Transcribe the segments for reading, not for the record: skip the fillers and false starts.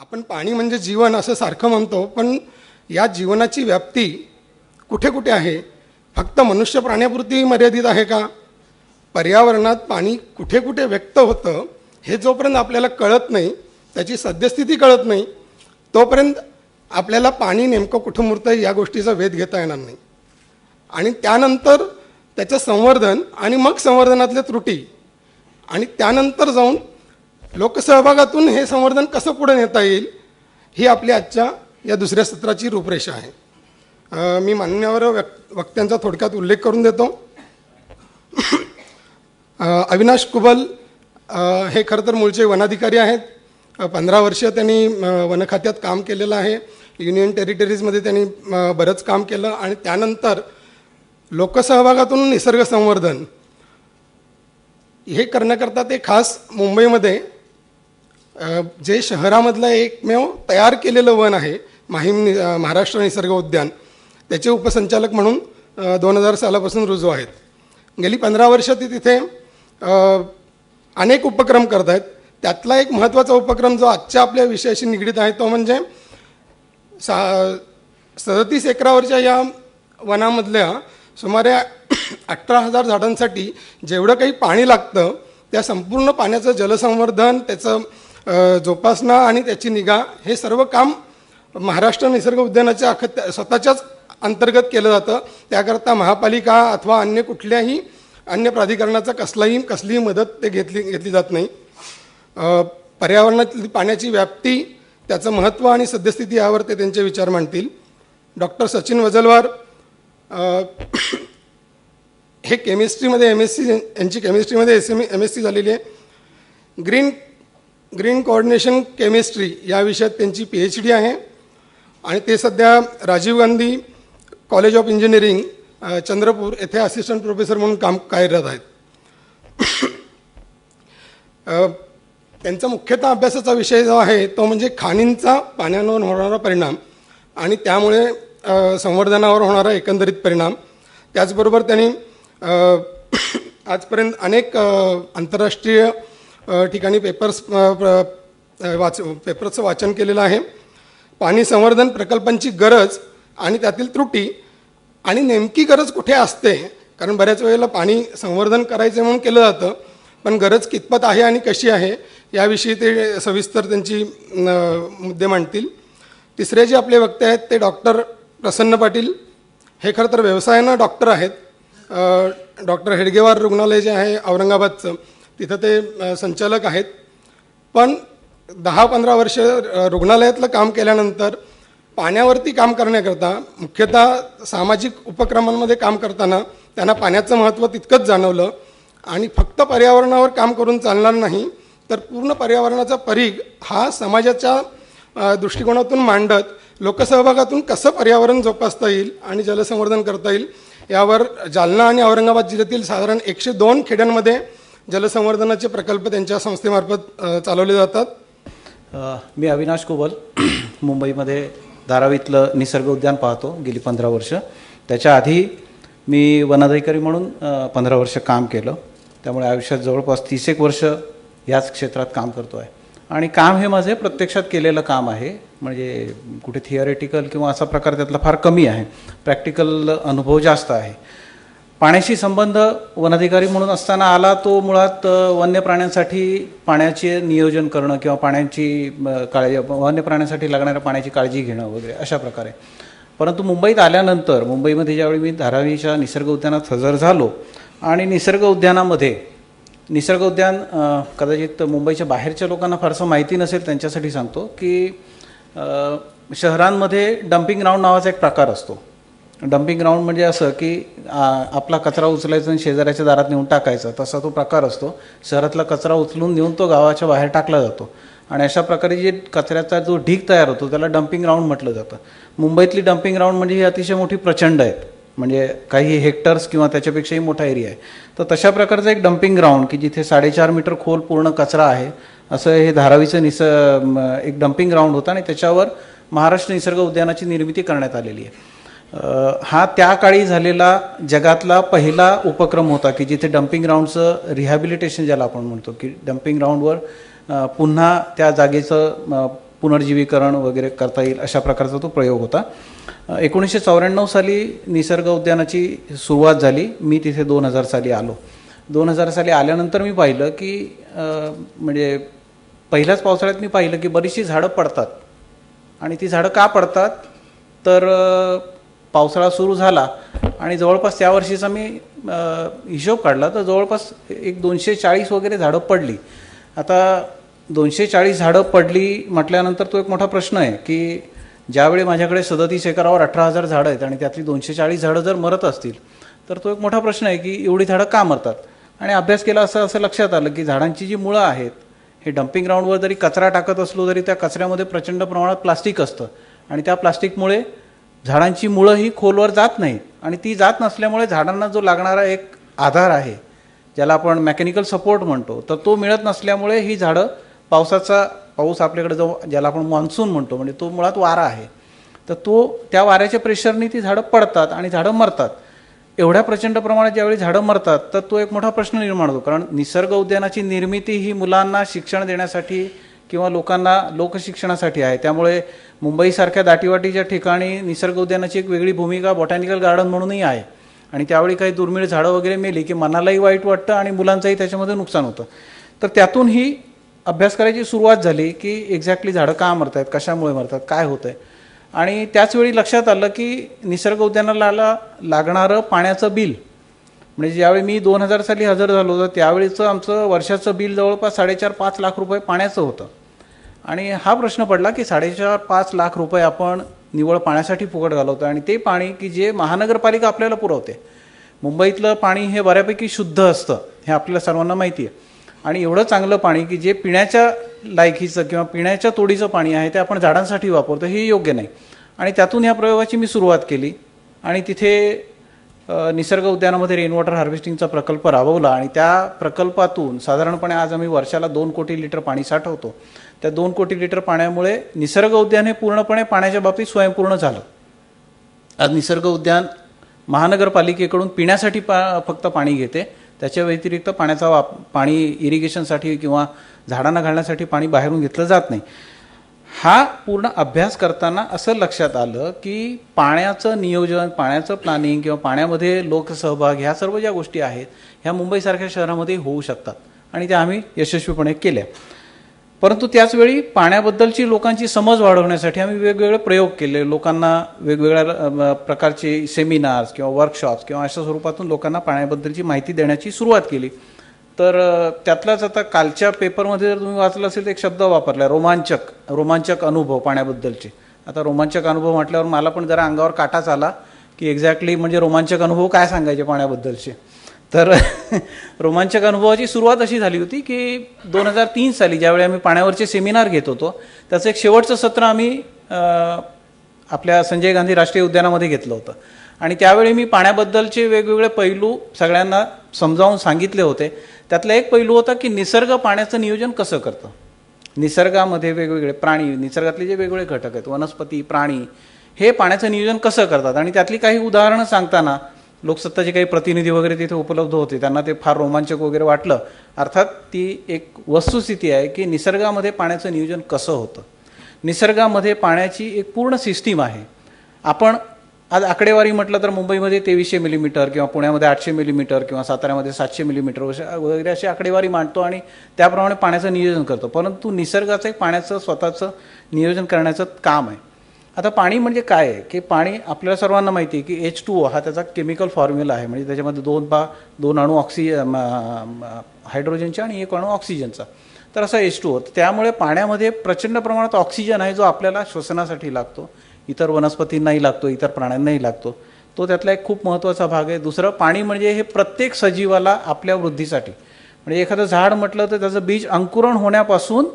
आपण पाणी म्हणजे जीवन असं सारखं म्हणतो, पण या जीवनाची व्याप्ती कुठे कुठे आहे? फक्त मनुष्य प्राण्यापुरती मर्यादित आहे का? पर्यावरणात पाणी कुठे कुठे व्यक्त होतं हे जोपर्यंत आपल्याला कळत नाही, त्याची सद्यस्थिती कळत नाही, तोपर्यंत आपल्याला पाणी नेमकं कुठं मुरतं या गोष्टीचा वेध घेता येणार नाही. आणि त्यानंतर त्याचं संवर्धन आणि मग संवर्धनातल्या त्रुटी आणि त्यानंतर जाऊन लोकसहभागातून हे संवर्धन कसं पुढे नेता येईल ही आपल्या आजच्या या दुसऱ्या सत्राची रूपरेषा आहे. मी मान्यवर वक्त्यांचा थोडक्यात उल्लेख करून देतो. अविनाश कुबल हे खरं तर मूळचे वनाधिकारी आहेत. 15 वर्ष त्यांनी वन खात्यात काम केलेलं आहे. युनियन टेरिटरीजमध्ये त्यांनी बरंच काम केलं आणि त्यानंतर लोकसहभागातून निसर्ग संवर्धन हे करण्याकरता ते खास मुंबईमध्ये जे शहरामधलं एकमेव तयार केलेलं वन आहे माहीम महाराष्ट्र निसर्ग उद्यान, त्याचे उपसंचालक म्हणून 2000 सालापासून रुजू आहेत. गेली 15 वर्ष ते तिथे अनेक उपक्रम करत आहेत. त्यातला एक महत्त्वाचा उपक्रम जो आजच्या आपल्या विषयाशी निगडीत आहे तो म्हणजे 37 एकरावरच्या या वनामधल्या सुमारे 18,000 झाडांसाठी जेवढं काही पाणी लागतं त्या संपूर्ण पाण्याचं जलसंवर्धन, त्याचं जोपासना आणि त्याची निगा हे सर्व काम महाराष्ट्र निसर्ग उद्यानाच्या स्वतःच्याच अंतर्गत केलं जातं. त्याकरता महापालिका अथवा अन्य कुठल्याही अन्य प्राधिकरणाचा कसलीही मदत ते घेतली जात नाही. पर्यावरणातली पाण्याची व्याप्ती, त्याचं महत्त्व आणि सद्यस्थिती यावर ते त्यांचे विचार मांडतील. डॉक्टर सचिन वजलवार हे केमिस्ट्रीमध्ये MSc, यांची केमिस्ट्रीमध्ये MSc झालेली आहे. ग्रीन कोऑर्डिनेशन केमिस्ट्री या विषयात त्यांची PhD आहे आणि ते सध्या Rajiv Gandhi college of engineering Chandrapur येथे असिस्टंट प्रोफेसर म्हणून कार्यरत आहेत. त्यांचा मुख्यतः अभ्यासाचा विषय जो आहे तो म्हणजे खाणींचा पाण्यावर होणारा परिणाम आणि त्यामुळे संवर्धनावर होणारा एकंदरीत परिणाम. त्याचबरोबर त्यांनी आजपर्यंत अनेक आंतरराष्ट्रीय ठिकाणी पेपर्सचं वाचन केलेलं आहे. पाणी संवर्धन प्रकल्पांची गरज आणि त्यातील त्रुटी आणि नेमकी गरज कुठे असते, कारण बऱ्याच वेळेला पाणी संवर्धन करायचं म्हणून केलं जातं, पण गरज कितपत आहे आणि कशी आहे याविषयी ते सविस्तर त्यांची मुद्दे मांडतील. तिसरे जे आपले वक्ते आहेत ते डॉक्टर प्रसन्न पाटील. हे खरं तर व्यवसायानं डॉक्टर आहेत. डॉक्टर हेडगेवार रुग्णालय जे आहे औरंगाबादचं, तिथं ते संचालक आहेत. पण 10-15 वर्ष रुग्णालयातलं काम केल्यानंतर पाण्यावरती काम करण्याकरता मुख्यतः सामाजिक उपक्रमांमध्ये काम करताना त्यांना पाण्याचं महत्त्व तितकंच जाणवलं आणि फक्त पर्यावरणावर काम करून चालणार नाही, तर पूर्ण पर्यावरणाचा परीघ हा समाजाच्या दृष्टिकोनातून मांडत लोकसहभागातून कसं पर्यावरण जोपासता येईल आणि जलसंवर्धन करता येईल यावर जालना आणि औरंगाबाद जिल्ह्यातील साधारण 102 खेड्यांमध्ये जलसंवर्धनाचे प्रकल्प त्यांच्या संस्थेमार्फत चालवले जातात. मी अविनाश कुबल, मुंबईमध्ये धारावीतलं निसर्ग उद्यान पाहतो गेली 15 वर्ष. त्याच्या आधी मी वनाधिकारी म्हणून 15 वर्ष काम केलं. त्यामुळे आयुष्यात जवळपास 30 वर्ष याच क्षेत्रात काम करतो आहे आणि काम हे माझे प्रत्यक्षात केलेलं काम आहे. म्हणजे कुठे थिअरेटिकल किंवा असा प्रकार त्यातला फार कमी आहे. प्रॅक्टिकल अनुभव जास्त आहे. पाण्याशी संबंध वनाधिकारी म्हणून असताना आला तो मुळात वन्य प्राण्यांसाठी पाण्याचे नियोजन करणं किंवा पाण्याची काळजी, वन्य प्राण्यांसाठी लागणाऱ्या पाण्याची काळजी घेणं वगैरे अशा प्रकारे. परंतु मुंबईत आल्यानंतर, मुंबईमध्ये ज्यावेळी मी धारावीच्या निसर्ग उद्यानात हजर झालो आणि निसर्ग उद्यानामध्ये, निसर्ग उद्यान कदाचित मुंबईच्या बाहेरच्या लोकांना फारसं माहिती नसेल त्यांच्यासाठी सांगतो की शहरांमध्ये डम्पिंग ग्राउंड नावाचा एक प्रकार असतो. डम्पिंग ग्राउंड म्हणजे असं की आपला कचरा उचलायचा आणि शेजाऱ्याच्या दारात नेऊन टाकायचा, तसा तो प्रकार असतो. शहरातला कचरा उचलून नेऊन तो गावाच्या बाहेर टाकला जातो आणि अशा प्रकारे जे कचऱ्याचा जो ढीग तयार होतो त्याला डम्पिंग ग्राउंड म्हटलं जातं. मुंबईतली डम्पिंग ग्राउंड म्हणजे ही अतिशय मोठी प्रचंड आहेत, म्हणजे काही हेक्टर्स किंवा त्याच्यापेक्षाही मोठा एरिया आहे. तर तशा प्रकारचं एक डम्पिंग ग्राउंड की जिथे 4.5 मीटर खोल पूर्ण कचरा आहे असं हे धारावीचं एक डम्पिंग ग्राउंड होतं आणि त्याच्यावर महाराष्ट्र निसर्ग उद्यानाची निर्मिती करण्यात आलेली आहे. हा त्या काळी झालेला जगातला पहिला उपक्रम होता की जिथे डम्पिंग ग्राउंडचं रिहॅबिलिटेशन ज्याला आपण म्हणतो की डम्पिंग ग्राउंडवर पुन्हा त्या जागेचं पुनर्जीवीकरण वगैरे करता येईल अशा प्रकारचा तो प्रयोग होता. 1994 साली निसर्ग उद्यानाची सुरुवात झाली. मी तिथे 2000 साली आलो. 2000 साली आल्यानंतर मी पाहिलं की म्हणजे पहिल्याच पावसाळ्यात मी पाहिलं की बरीचशी झाडं पडतात. आणि ती झाडं का पडतात तर पावसाळा सुरू झाला आणि जवळपास त्या वर्षीचा मी हिशोब काढला तर जवळपास एक 240 वगैरे झाडं पडली. आता 240 झाडं पडली म्हटल्यानंतर तो एक मोठा प्रश्न आहे की ज्यावेळी माझ्याकडे 37 एकरावर 18,000 झाडं आहेत आणि त्यातली 240 झाडं जर मरत असतील तर तो एक मोठा प्रश्न आहे की एवढी झाडं का मरतात. आणि अभ्यास केला असं लक्षात आलं की झाडांची जी मुळं आहेत हे डम्पिंग ग्राउंडवर जरी कचरा टाकत असलो तरी त्या कचऱ्यामध्ये प्रचंड प्रमाणात प्लास्टिक असतं आणि त्या प्लास्टिकमुळे झाडांची मुळं ही खोलवर जात नाहीत आणि ती जात नसल्यामुळे झाडांना जो लागणारा एक आधार आहे ज्याला आपण मेकॅनिकल सपोर्ट म्हणतो तर तो मिळत नसल्यामुळे ही झाडं पाऊस आपल्याकडे जो ज्याला आपण मान्सून म्हणतो म्हणजे तो मुळात वारा आहे तर त्या वाऱ्याच्या प्रेशरनी ती झाडं पडतात आणि झाडं मरतात. एवढ्या प्रचंड प्रमाणात ज्यावेळी झाडं मरतात तर तो एक मोठा प्रश्न निर्माण होतो. कारण निसर्ग उद्यानाची निर्मिती ही मुलांना शिक्षण देण्यासाठी किंवा लोकांना लोकशिक्षणासाठी आहे. त्यामुळे मुंबईसारख्या दाटीवाटीच्या ठिकाणी निसर्ग उद्यानाची एक वेगळी भूमिका बॉटॅनिकल गार्डन म्हणूनही आहे. आणि त्यावेळी काही दुर्मिळ झाडं वगैरे मेली की मनालाही वाईट वाटतं आणि मुलांचंही त्याच्यामध्ये नुकसान होतं. तर त्यातून ही अभ्यास करायची सुरुवात झाली की एक्झॅक्टली झाडं का मरतात, कशामुळे मरतात, काय होतं आहे. आणि त्याचवेळी लक्षात आलं की निसर्ग उद्यानाला लागणारं पाण्याचं बिल म्हणजे ज्यावेळी मी 2000 साली हजर झालो होतो त्यावेळीचं आमचं वर्षाचं बिल जवळपास 4.5-5 लाख रुपये पाण्याचं होतं. आणि हा प्रश्न पडला की 4.5-5 लाख रुपये आपण निव्वळ पाण्यासाठी फुकट घालवतो आणि ते पाणी की जे महानगरपालिका आपल्याला पुरवते. मुंबईतलं पाणी हे बऱ्यापैकी शुद्ध असतं हे आपल्याला सर्वांना माहिती आहे. आणि एवढं चांगलं पाणी की जे पिण्याच्या लायकीचं किंवा पिण्याच्या तोडीचं पाणी आहे ते आपण झाडांसाठी वापरतो हे योग्य नाही. आणि त्यातून या प्रयोगाची मी सुरुवात केली आणि तिथे निसर्ग उद्यानामध्ये रेन वॉटर हार्वेस्टिंगचा प्रकल्प राबवला आणि त्या प्रकल्पातून साधारणपणे आज आम्ही वर्षाला 2 कोटी लिटर पाणी साठवतो. त्या 2 कोटी लिटर पाण्यामुळे निसर्ग उद्यान हे पूर्णपणे पाण्याच्या बाबतीत स्वयंपूर्ण झालं. आज निसर्ग उद्यान महानगरपालिकेकडून पिण्यासाठी फक्त पाणी घेते. त्याच्या व्यतिरिक्त पाणी इरिगेशनसाठी किंवा झाडांना घालण्यासाठी पाणी बाहेरून घेतलं जात नाही. हा पूर्ण अभ्यास करताना असं लक्षात आलं की पाण्याचं नियोजन, पाण्याचं प्लॅनिंग किंवा पाण्यामध्ये लोकसहभाग ह्या सर्व ज्या गोष्टी आहेत ह्या मुंबईसारख्या शहरामध्ये होऊ शकतात आणि त्या आम्ही यशस्वीपणे केल्या. परंतु त्याचवेळी पाण्याबद्दलची लोकांची समज वाढवण्यासाठी आम्ही वेगवेगळे प्रयोग केले. लोकांना वेगवेगळ्या प्रकारचे सेमिनार्स किंवा वर्कशॉप्स किंवा अशा स्वरूपातून लोकांना पाण्याबद्दलची माहिती देण्याची सुरुवात केली. तर त्यातलाच आता कालच्या पेपरमध्ये जर तुम्ही वाचलं असेल तर एक शब्द वापरला रोमांचक अनुभव पाण्याबद्दलचे. आता रोमांचक अनुभव म्हटल्यावर मला पण जरा अंगावर काटाच आला की एक्झॅक्टली म्हणजे रोमांचक अनुभव काय सांगायचे पाण्याबद्दलचे. तर रोमांचक अनुभवाची सुरुवात अशी झाली होती की 2003 साली ज्यावेळी आम्ही पाण्यावरचे सेमिनार घेत होतो त्याचं एक शेवटचं सत्र आम्ही आपल्या संजय गांधी राष्ट्रीय उद्यानामध्ये घेतलं होतं. आणि त्यावेळी मी पाण्याबद्दलचे वेगवेगळे पैलू सगळ्यांना समजावून सांगितले होते. त्यातला एक पैलू होता की निसर्ग पाण्याचं नियोजन कसं करतं. निसर्गामध्ये वेगवेगळे प्राणी, निसर्गातले जे वेगवेगळे घटक आहेत वनस्पती, प्राणी हे पाण्याचं नियोजन कसं करतात. आणि त्यातली काही उदाहरणं सांगताना लोकसत्ताचे काही प्रतिनिधी वगैरे तिथे उपलब्ध होते. त्यांना ते फार रोमांचक वगैरे वाटलं. अर्थात ती एक वस्तुस्थिती आहे की निसर्गामध्ये पाण्याचं नियोजन कसं होतं. निसर्गामध्ये पाण्याची एक पूर्ण सिस्टीम आहे. आपण आज आकडेवारी म्हटलं तर मुंबईमध्ये 2300 मिलीमीटर किंवा पुण्यामध्ये 800 मिलीमीटर किंवा साताऱ्यामध्ये 700 मिलीमीटर वगैरे अशी आकडेवारी मांडतो आणि त्याप्रमाणे पाण्याचं नियोजन करतो. परंतु निसर्गाचं एक पाण्याचं स्वतःचं नियोजन करण्याचं काम आहे. आता पाणी म्हणजे काय आहे की पाणी आपल्याला सर्वांना माहिती आहे की H2O हा त्याचा केमिकल फॉर्म्युला आहे. म्हणजे त्याच्यामध्ये 2 अणू हायड्रोजनचा आणि 1 अणू ऑक्सिजनचा. तर असा H2O. त्यामुळे पाण्यामध्ये प्रचंड प्रमाणात ऑक्सिजन आहे जो आपल्याला श्वसनासाठी लागतो, इतर वनस्पतींनाही लागतो, इतर प्राण्यांनाही लागतो. तो त्यातला एक खूप महत्त्वाचा भाग आहे. दुसरं पाणी म्हणजे हे प्रत्येक सजीवाला आपल्या वृद्धीसाठी म्हणजे एखादं झाड म्हटलं तर त्याचं बीज अंकुरण होण्यापासून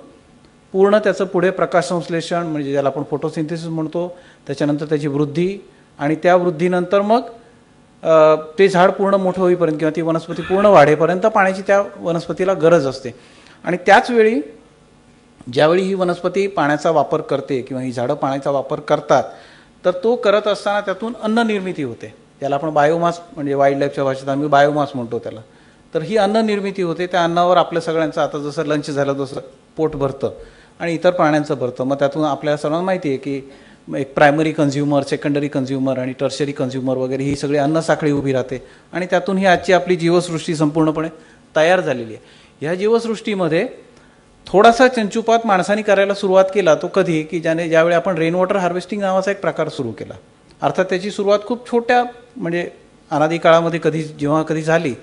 पूर्ण त्याचं पुढे प्रकाश संश्लेषण म्हणजे ज्याला आपण फोटोसिंथेसिस म्हणतो, त्याच्यानंतर त्याची वृद्धी आणि त्या वृद्धीनंतर मग ते झाड पूर्ण मोठं होईपर्यंत किंवा ती वनस्पती पूर्ण वाढेपर्यंत पाण्याची त्या वनस्पतीला गरज असते. आणि त्याचवेळी ज्यावेळी ही वनस्पती पाण्याचा वापर करते किंवा ही झाडं पाण्याचा वापर करतात तर तो करत असताना त्यातून अन्न निर्मिती होते. त्याला आपण बायोमास म्हणजे वाईल्ड लाईफच्या भाषेत आम्ही बायोमास म्हणतो त्याला. तर ही अन्न निर्मिती होते. त्या अन्नावर आपल्या सगळ्यांचं आता जसं लंच झालं तसं पोट भरतं आणि इतर प्राण्यांचं भरतं. मग त्यातून आपल्याला सर्वांना माहिती आहे की एक प्रायमरी कन्झ्युमर, सेकंडरी कन्झ्युमर आणि टर्शरी कन्झ्युमर वगैरे ही सगळी अन्न साखळी उभी राहते आणि त्यातून ही आजची आपली जीवसृष्टी संपूर्णपणे तयार झालेली आहे. ह्या जीवसृष्टीमध्ये थोडासा चंचुपात माणसाने करायला सुरुवात केला तो कधी की ज्यावेळी आपण रेन वॉटर हार्वेस्टिंग नावाचा एक प्रकार सुरू केला. अर्थात त्याची सुरुवात खूप छोट्या म्हणजे अनादी काळामध्ये जेव्हा कधी झाली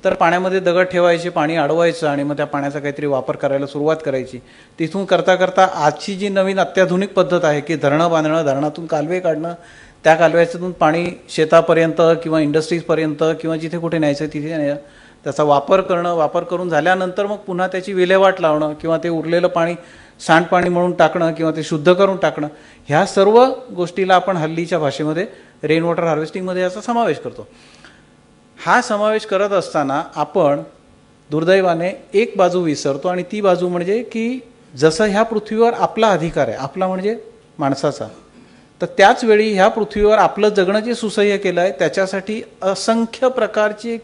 तर पाण्यामध्ये दगड ठेवायचे, पाणी अडवायचं आणि मग त्या पाण्याचा काहीतरी वापर करायला सुरुवात करायची. तिथून करता करता आजची जी नवीन अत्याधुनिक पद्धत आहे की धरणं बांधणं, धरणातून कालवे काढणं, त्या कालव्यातून पाणी शेतापर्यंत किंवा इंडस्ट्रीजपर्यंत किंवा जिथे कुठे न्यायचं तिथे त्याचा वापर करणं, वापर करून झाल्यानंतर मग पुन्हा त्याची विल्हेवाट लावणं किंवा ते उरलेलं पाणी सांडपाणी म्हणून टाकणं किंवा ते शुद्ध करून टाकणं, ह्या सर्व गोष्टीला आपण हल्लीच्या भाषेमध्ये रेन वॉटर हार्वेस्टिंगमध्ये याचा समावेश करतो. हा समावेश करत असताना आपण दुर्दैवाने एक बाजू विसरतो आणि ती बाजू म्हणजे की जसं ह्या पृथ्वीवर आपला अधिकार आहे, आपला म्हणजे माणसाचा, तर त्याच वेळी ह्या पृथ्वीवर आपलं जगणं जे सुसह्य केलं आहे त्याच्यासाठी असंख्य प्रकारचे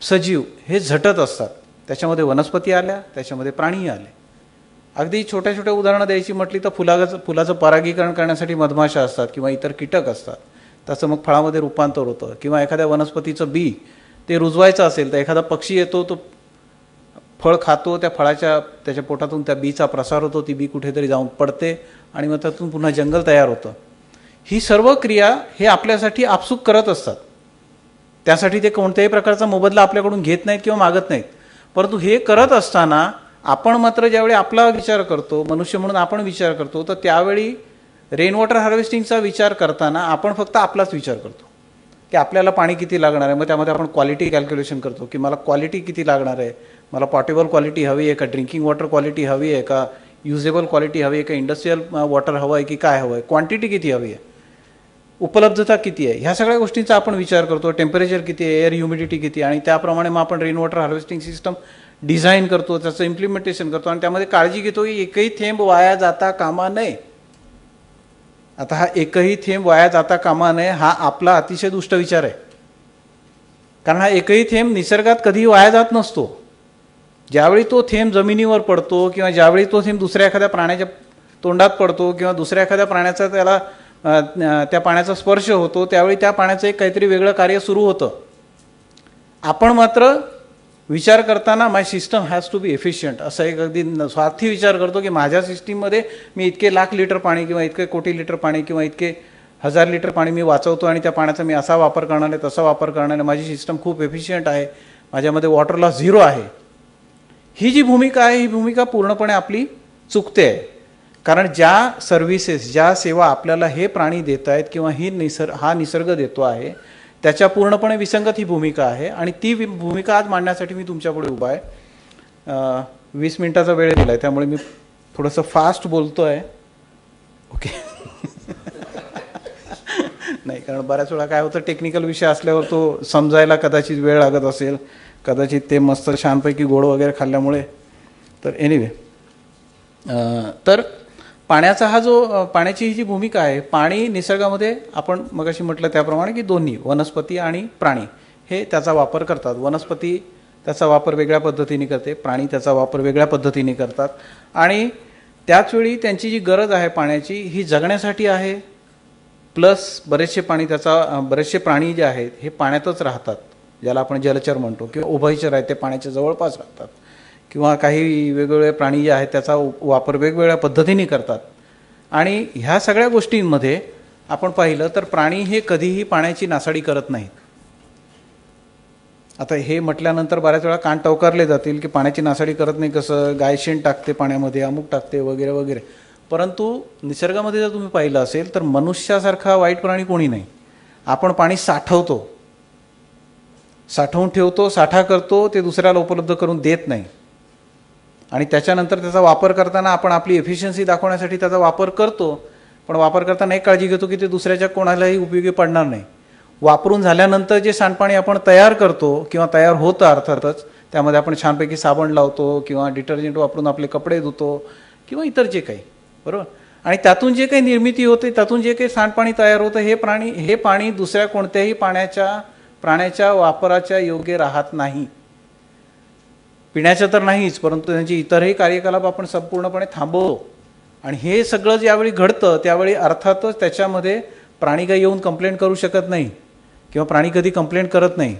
सजीव हे झटत असतात. त्याच्यामध्ये वनस्पती आल्या, त्याच्यामध्ये प्राणीही आले. अगदी छोट्या छोट्या उदाहरणं द्यायची म्हटली तर फुलाचं परागीकरण करण्यासाठी मधमाशा असतात किंवा इतर कीटक असतात, त्याचं मग फळामध्ये रूपांतर होतं. किंवा एखाद्या वनस्पतीचं बी ते रुजवायचं असेल तर एखादा पक्षी येतो, तो फळ खातो, त्याच्या पोटातून त्या बीचा प्रसार होतो, ती बी कुठेतरी जाऊन पडते आणि मग त्यातून पुन्हा जंगल तयार होतं. ही सर्व क्रिया हे आपल्यासाठी आपसूक करत असतात. त्यासाठी ते कोणत्याही प्रकारचा मोबदला आपल्याकडून घेत नाहीत किंवा मागत नाहीत. परंतु हे करत असताना आपण मात्र ज्यावेळी आपला विचार करतो, मनुष्य म्हणून आपण विचार करतो, तर त्यावेळी रेन वॉटर हार्वेस्टिंगचा विचार करताना आपण फक्त आपलाच विचार करतो की आपल्याला पाणी किती लागणार आहे. मग त्यामध्ये आपण क्वालिटी कॅल्क्युलेशन करतो की मला क्वालिटी किती लागणार आहे, मला पॉटेबल क्वालिटी हवी आहे का, ड्रिंकिंग वॉटर क्वालिटी हवी आहे का, युजेबल क्वालिटी हवी आहे का, इंडस्ट्रियल वॉटर हवं आहे की काय हवं आहे, क्वांटिटी किती हवी आहे, उपलब्धता किती आहे, ह्या सगळ्या गोष्टींचा आपण विचार करतो. टेम्परेचर किती आहे, एअर ह्युमिडिटी किती, आणि त्याप्रमाणे मग आपण rain water harvesting system design करतो, त्याचं इम्प्लिमेंटेशन करतो आणि त्यामध्ये काळजी घेतो की एकही थेंब वाया जाता कामा नये. आता हा एकही थेंब वाया जाता कामा नये हा आपला अतिशय दुष्ट विचार आहे. कारण हा एकही थेंब निसर्गात कधी वाया जात नसतो. ज्यावेळी तो थेंब जमिनीवर पडतो किंवा ज्यावेळी तो थेंब दुसऱ्या एखाद्या प्राण्याच्या तोंडात पडतो किंवा दुसऱ्या एखाद्या प्राण्याचा त्या पाण्याचा स्पर्श होतो, त्यावेळी त्या पाण्याचं एक काहीतरी वेगळं कार्य सुरू होतं. आपण मात्र विचार करताना my system has to be efficient असा एक अगदी स्वार्थी विचार करतो की माझ्या सिस्टीममध्ये मी इतके लाख लिटर पाणी किंवा इतके कोटी लिटर पाणी किंवा इतके हजार लिटर पाणी मी वाचवतो आणि त्या पाण्याचा मी असा वापर करणार आहे, तसा वापर करणार आहे, माझी सिस्टम खूप एफिशियंट आहे, माझ्यामध्ये वॉटर लॉस 0 आहे. ही जी भूमिका आहे ही भूमिका पूर्णपणे आपली चुकते आहे. कारण ज्या सर्व्हिसेस, ज्या सेवा आपल्याला हे प्राणी देत आहेत किंवा हा निसर्ग देतो आहे त्याच्या पूर्णपणे विसंगत ही भूमिका आहे आणि ती भूमिका आज मांडण्यासाठी मी तुमच्यापुढे उभा आहे. 20 मिनिटाचा वेळ दिला आहे त्यामुळे मी थोडंसं फास्ट बोलतो आहे. ओके. नाही, कारण बऱ्याच वेळा काय होतं, टेक्निकल विषय असल्यावर तो समजायला कदाचित वेळ लागत असेल, कदाचित ते मस्त छानपैकी गोड वगैरे खाल्ल्यामुळे. तर एनिवे, तर पाण्याची ही जी भूमिका आहे, पाणी निसर्गामध्ये आपण मगाशी म्हटलं त्याप्रमाणे की दोन्ही वनस्पती आणि प्राणी हे त्याचा वापर करतात. वनस्पती त्याचा वापर वेगळ्या पद्धतीने करते, प्राणी त्याचा वापर वेगळ्या पद्धतीने करतात आणि त्याचवेळी त्यांची जी गरज आहे पाण्याची ही जगण्यासाठी आहे. प्लस बरेचसे प्राणी जे आहेत हे पाण्यातच राहतात, ज्याला आपण जलचर म्हणतो, किंवा उभयचर आहेत, ते पाण्याच्या जवळपास राहतात, किंवा काही वेगवेगळे प्राणी जे आहेत त्याचा वापर वेगवेगळ्या पद्धतीने करतात. आणि ह्या सगळ्या गोष्टींमध्ये आपण पाहिलं तर प्राणी हे कधीही पाण्याची नासाडी करत नाहीत. आता हे म्हटल्यानंतर बऱ्याच वेळा कान टवकारले जातील की पाण्याची नासाडी करत नाही कसं, गाय शेण टाकते पाण्यामध्ये, अमुक टाकते वगैरे वगैरे. परंतु निसर्गामध्ये जर तुम्ही पाहिलं असेल तर मनुष्यासारखा वाईट प्राणी कोणी नाही. आपण पाणी साठवतो, साठवून ठेवतो, साठा करतो, ते दुसऱ्याला उपलब्ध करून देत नाही आणि त्याच्यानंतर त्याचा वापर करताना आपण आपली एफिशियन्सी दाखवण्यासाठी त्याचा वापर करतो, पण वापर करताना एक काळजी घेतो की ते दुसऱ्याच्या कोणालाही उपयोगी पडणार नाही. वापरून झाल्यानंतर जे सांडपाणी आपण तयार करतो किंवा तयार होतं अर्थातच, त्यामध्ये आपण छानपैकी साबण लावतो किंवा डिटर्जंट वापरून आपले कपडे धुतो किंवा इतर जे काही, बरोबर, आणि त्यातून जे काही निर्मिती होते, त्यातून जे काही सांडपाणी तयार होतं, हे पाणी दुसऱ्या कोणत्याही प्राण्याच्या वापराच्या योग्य राहत नाही. पिण्याच्या तर नाहीच, परंतु त्यांचे इतरही कार्यकलाप आपण संपूर्णपणे थांबवतो. आणि हे सगळं ज्यावेळी घडतं त्यावेळी अर्थातच त्याच्यामध्ये प्राणी काही येऊन कंप्लेंट करू शकत नाही किंवा प्राणी कधी कंप्लेंट करत नाही.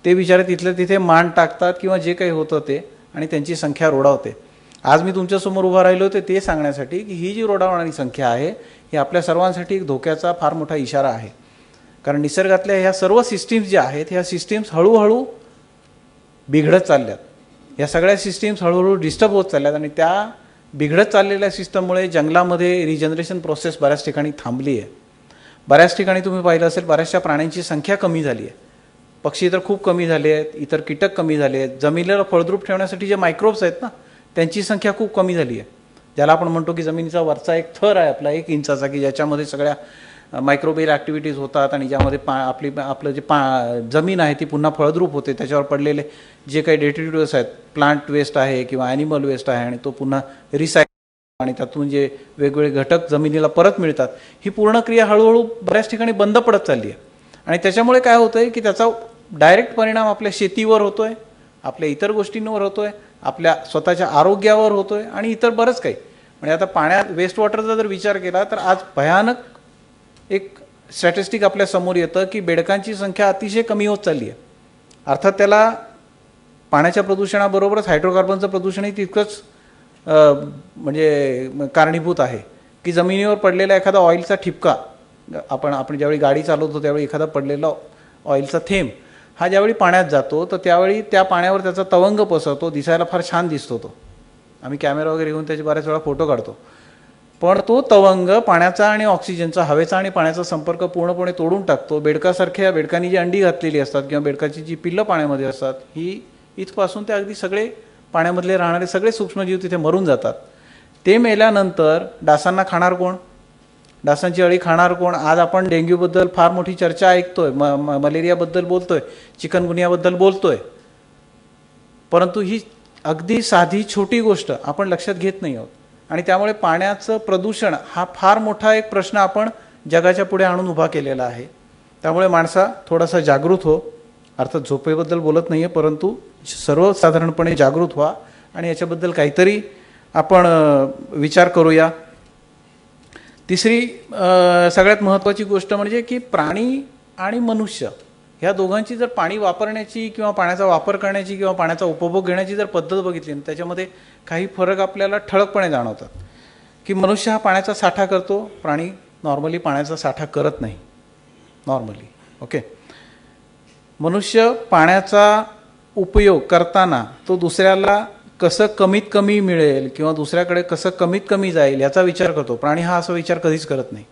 ते बिचारे तिथल्या तिथे मान टाकतात किंवा जे काही होतं ते, आणि त्यांची संख्या रोडावते. आज मी तुमच्यासमोर उभा राहिलो होते ते सांगण्यासाठी की ही जी रोडावणारी संख्या आहे ही आपल्या सर्वांसाठी एक धोक्याचा फार मोठा इशारा आहे. कारण निसर्गातल्या ह्या सर्व सिस्टीम्स ज्या आहेत ह्या सिस्टीम्स हळूहळू बिघडत चालल्यात. या सगळ्या सिस्टीम्स हळूहळू डिस्टर्ब होत चालल्यात आणि त्या बिघडत चाललेल्या सिस्टममुळे जंगलामध्ये रिजनरेशन प्रोसेस बऱ्याच ठिकाणी थांबली आहे. बऱ्याच ठिकाणी तुम्ही पाहिलं असेल बऱ्याचशा प्राण्यांची संख्या कमी झाली आहे. पक्षी तर खूप कमी झाले आहेत, इतर कीटक कमी झाले आहेत. जमिनीला फळद्रूप ठेवण्यासाठी जे मायक्रोब्स आहेत ना त्यांची संख्या खूप कमी झाली आहे. ज्याला आपण म्हणतो की जमिनीचा वरचा एक थर आहे आपला 1 इंचाचा की ज्याच्यामध्ये सगळ्या मायक्रोबियल ॲक्टिव्हिटीज होतात आणि ज्यामध्ये आपलं जे जमीन आहे ती पुन्हा फळद्रूप होते. त्याच्यावर पडलेले जे काही डेट्रिट्यूड्स आहेत, प्लांट वेस्ट आहे किंवा ॲनिमल वेस्ट आहे आणि तो पुन्हा रिसायकल आणि त्यातून जे वेगवेगळे घटक जमिनीला परत मिळतात, ही पूर्ण क्रिया हळूहळू बऱ्याच ठिकाणी बंद पडत चालली आहे. आणि त्याच्यामुळे काय होतं आहे की त्याचा डायरेक्ट परिणाम आपल्या शेतीवर होतो आहे, आपल्या इतर गोष्टींवर होतो आहे, आपल्या स्वतःच्या आरोग्यावर होतो आहे आणि इतर बरंच काही. म्हणजे आता पाण्यात वेस्ट वॉटरचा जर विचार केला तर आज भयानक एक स्टॅटिस्टिक आपल्या समोर येतं की बेडकांची संख्या अतिशय कमी होत चालली आहे. अर्थात त्याला पाण्याच्या प्रदूषणाबरोबरच हायड्रोकार्बनचं प्रदूषणही तितकंच म्हणजे कारणीभूत आहे की जमिनीवर पडलेला एखादा ऑइलचा ठिपका, आपण ज्यावेळी गाडी चालवतो त्यावेळी एखादा पडलेला ऑइलचा थेंब हा ज्यावेळी पाण्यात जातो तर त्यावेळी त्या पाण्यावर त्याचा तवंग पसरतो, दिसायला फार छान दिसतो तो. आम्ही कॅमेरा वगैरे घेऊन त्याचे बऱ्याच वेळा फोटो काढतो. पण तो तवंग पाण्याचा आणि ऑक्सिजनचा, हवेचा आणि पाण्याचा संपर्क पूर्णपणे तोडून टाकतो. बेडकासारख्या बेडकांनी जी अंडी घातलेली असतात किंवा बेडकाची जी पिल्लं पाण्यामध्ये असतात ही इथपासून ते अगदी सगळे पाण्यामधले राहणारे सगळे सूक्ष्मजीव तिथे मरून जातात. ते मेल्यानंतर डासांना खाणार कोण? डासांची अळी खाणार कोण? आज आपण डेंग्यूबद्दल फार मोठी चर्चा ऐकतोय, मलेरियाबद्दल बोलतोय, चिकनगुनियाबद्दल बोलतोय, परंतु ही अगदी साधी छोटी गोष्ट आपण लक्षात घेत नाही आहोत. आणि त्यामुळे पाण्याचं प्रदूषण हा फार मोठा एक प्रश्न आपण जगाच्या पुढे आणून उभा केलेला आहे. त्यामुळे माणसा थोडासा जागृत हो. अर्थात झोपेबद्दल बोलत नाही आहे, परंतु सर्वसाधारणपणे जागृत व्हा आणि याच्याबद्दल काहीतरी आपण विचार करूया. तिसरी सगळ्यात महत्त्वाची गोष्ट म्हणजे की प्राणी आणि मनुष्य ह्या दोघांची जर पाणी वापरण्याची किंवा पाण्याचा वापर करण्याची किंवा पाण्याचा उपभोग घेण्याची जर पद्धत बघितली ना त्याच्यामध्ये काही फरक आपल्याला ठळकपणे जाणवतात. की मनुष्य हा पाण्याचा साठा करतो, प्राणी नॉर्मली पाण्याचा साठा करत नाही नॉर्मली. ओके, मनुष्य पाण्याचा उपयोग करताना तो दुसऱ्याला कसं कमीत कमी मिळेल किंवा दुसऱ्याकडे कसं कमीत कमी जाईल याचा विचार करतो. प्राणी हा असा विचार कधीच करत नाही.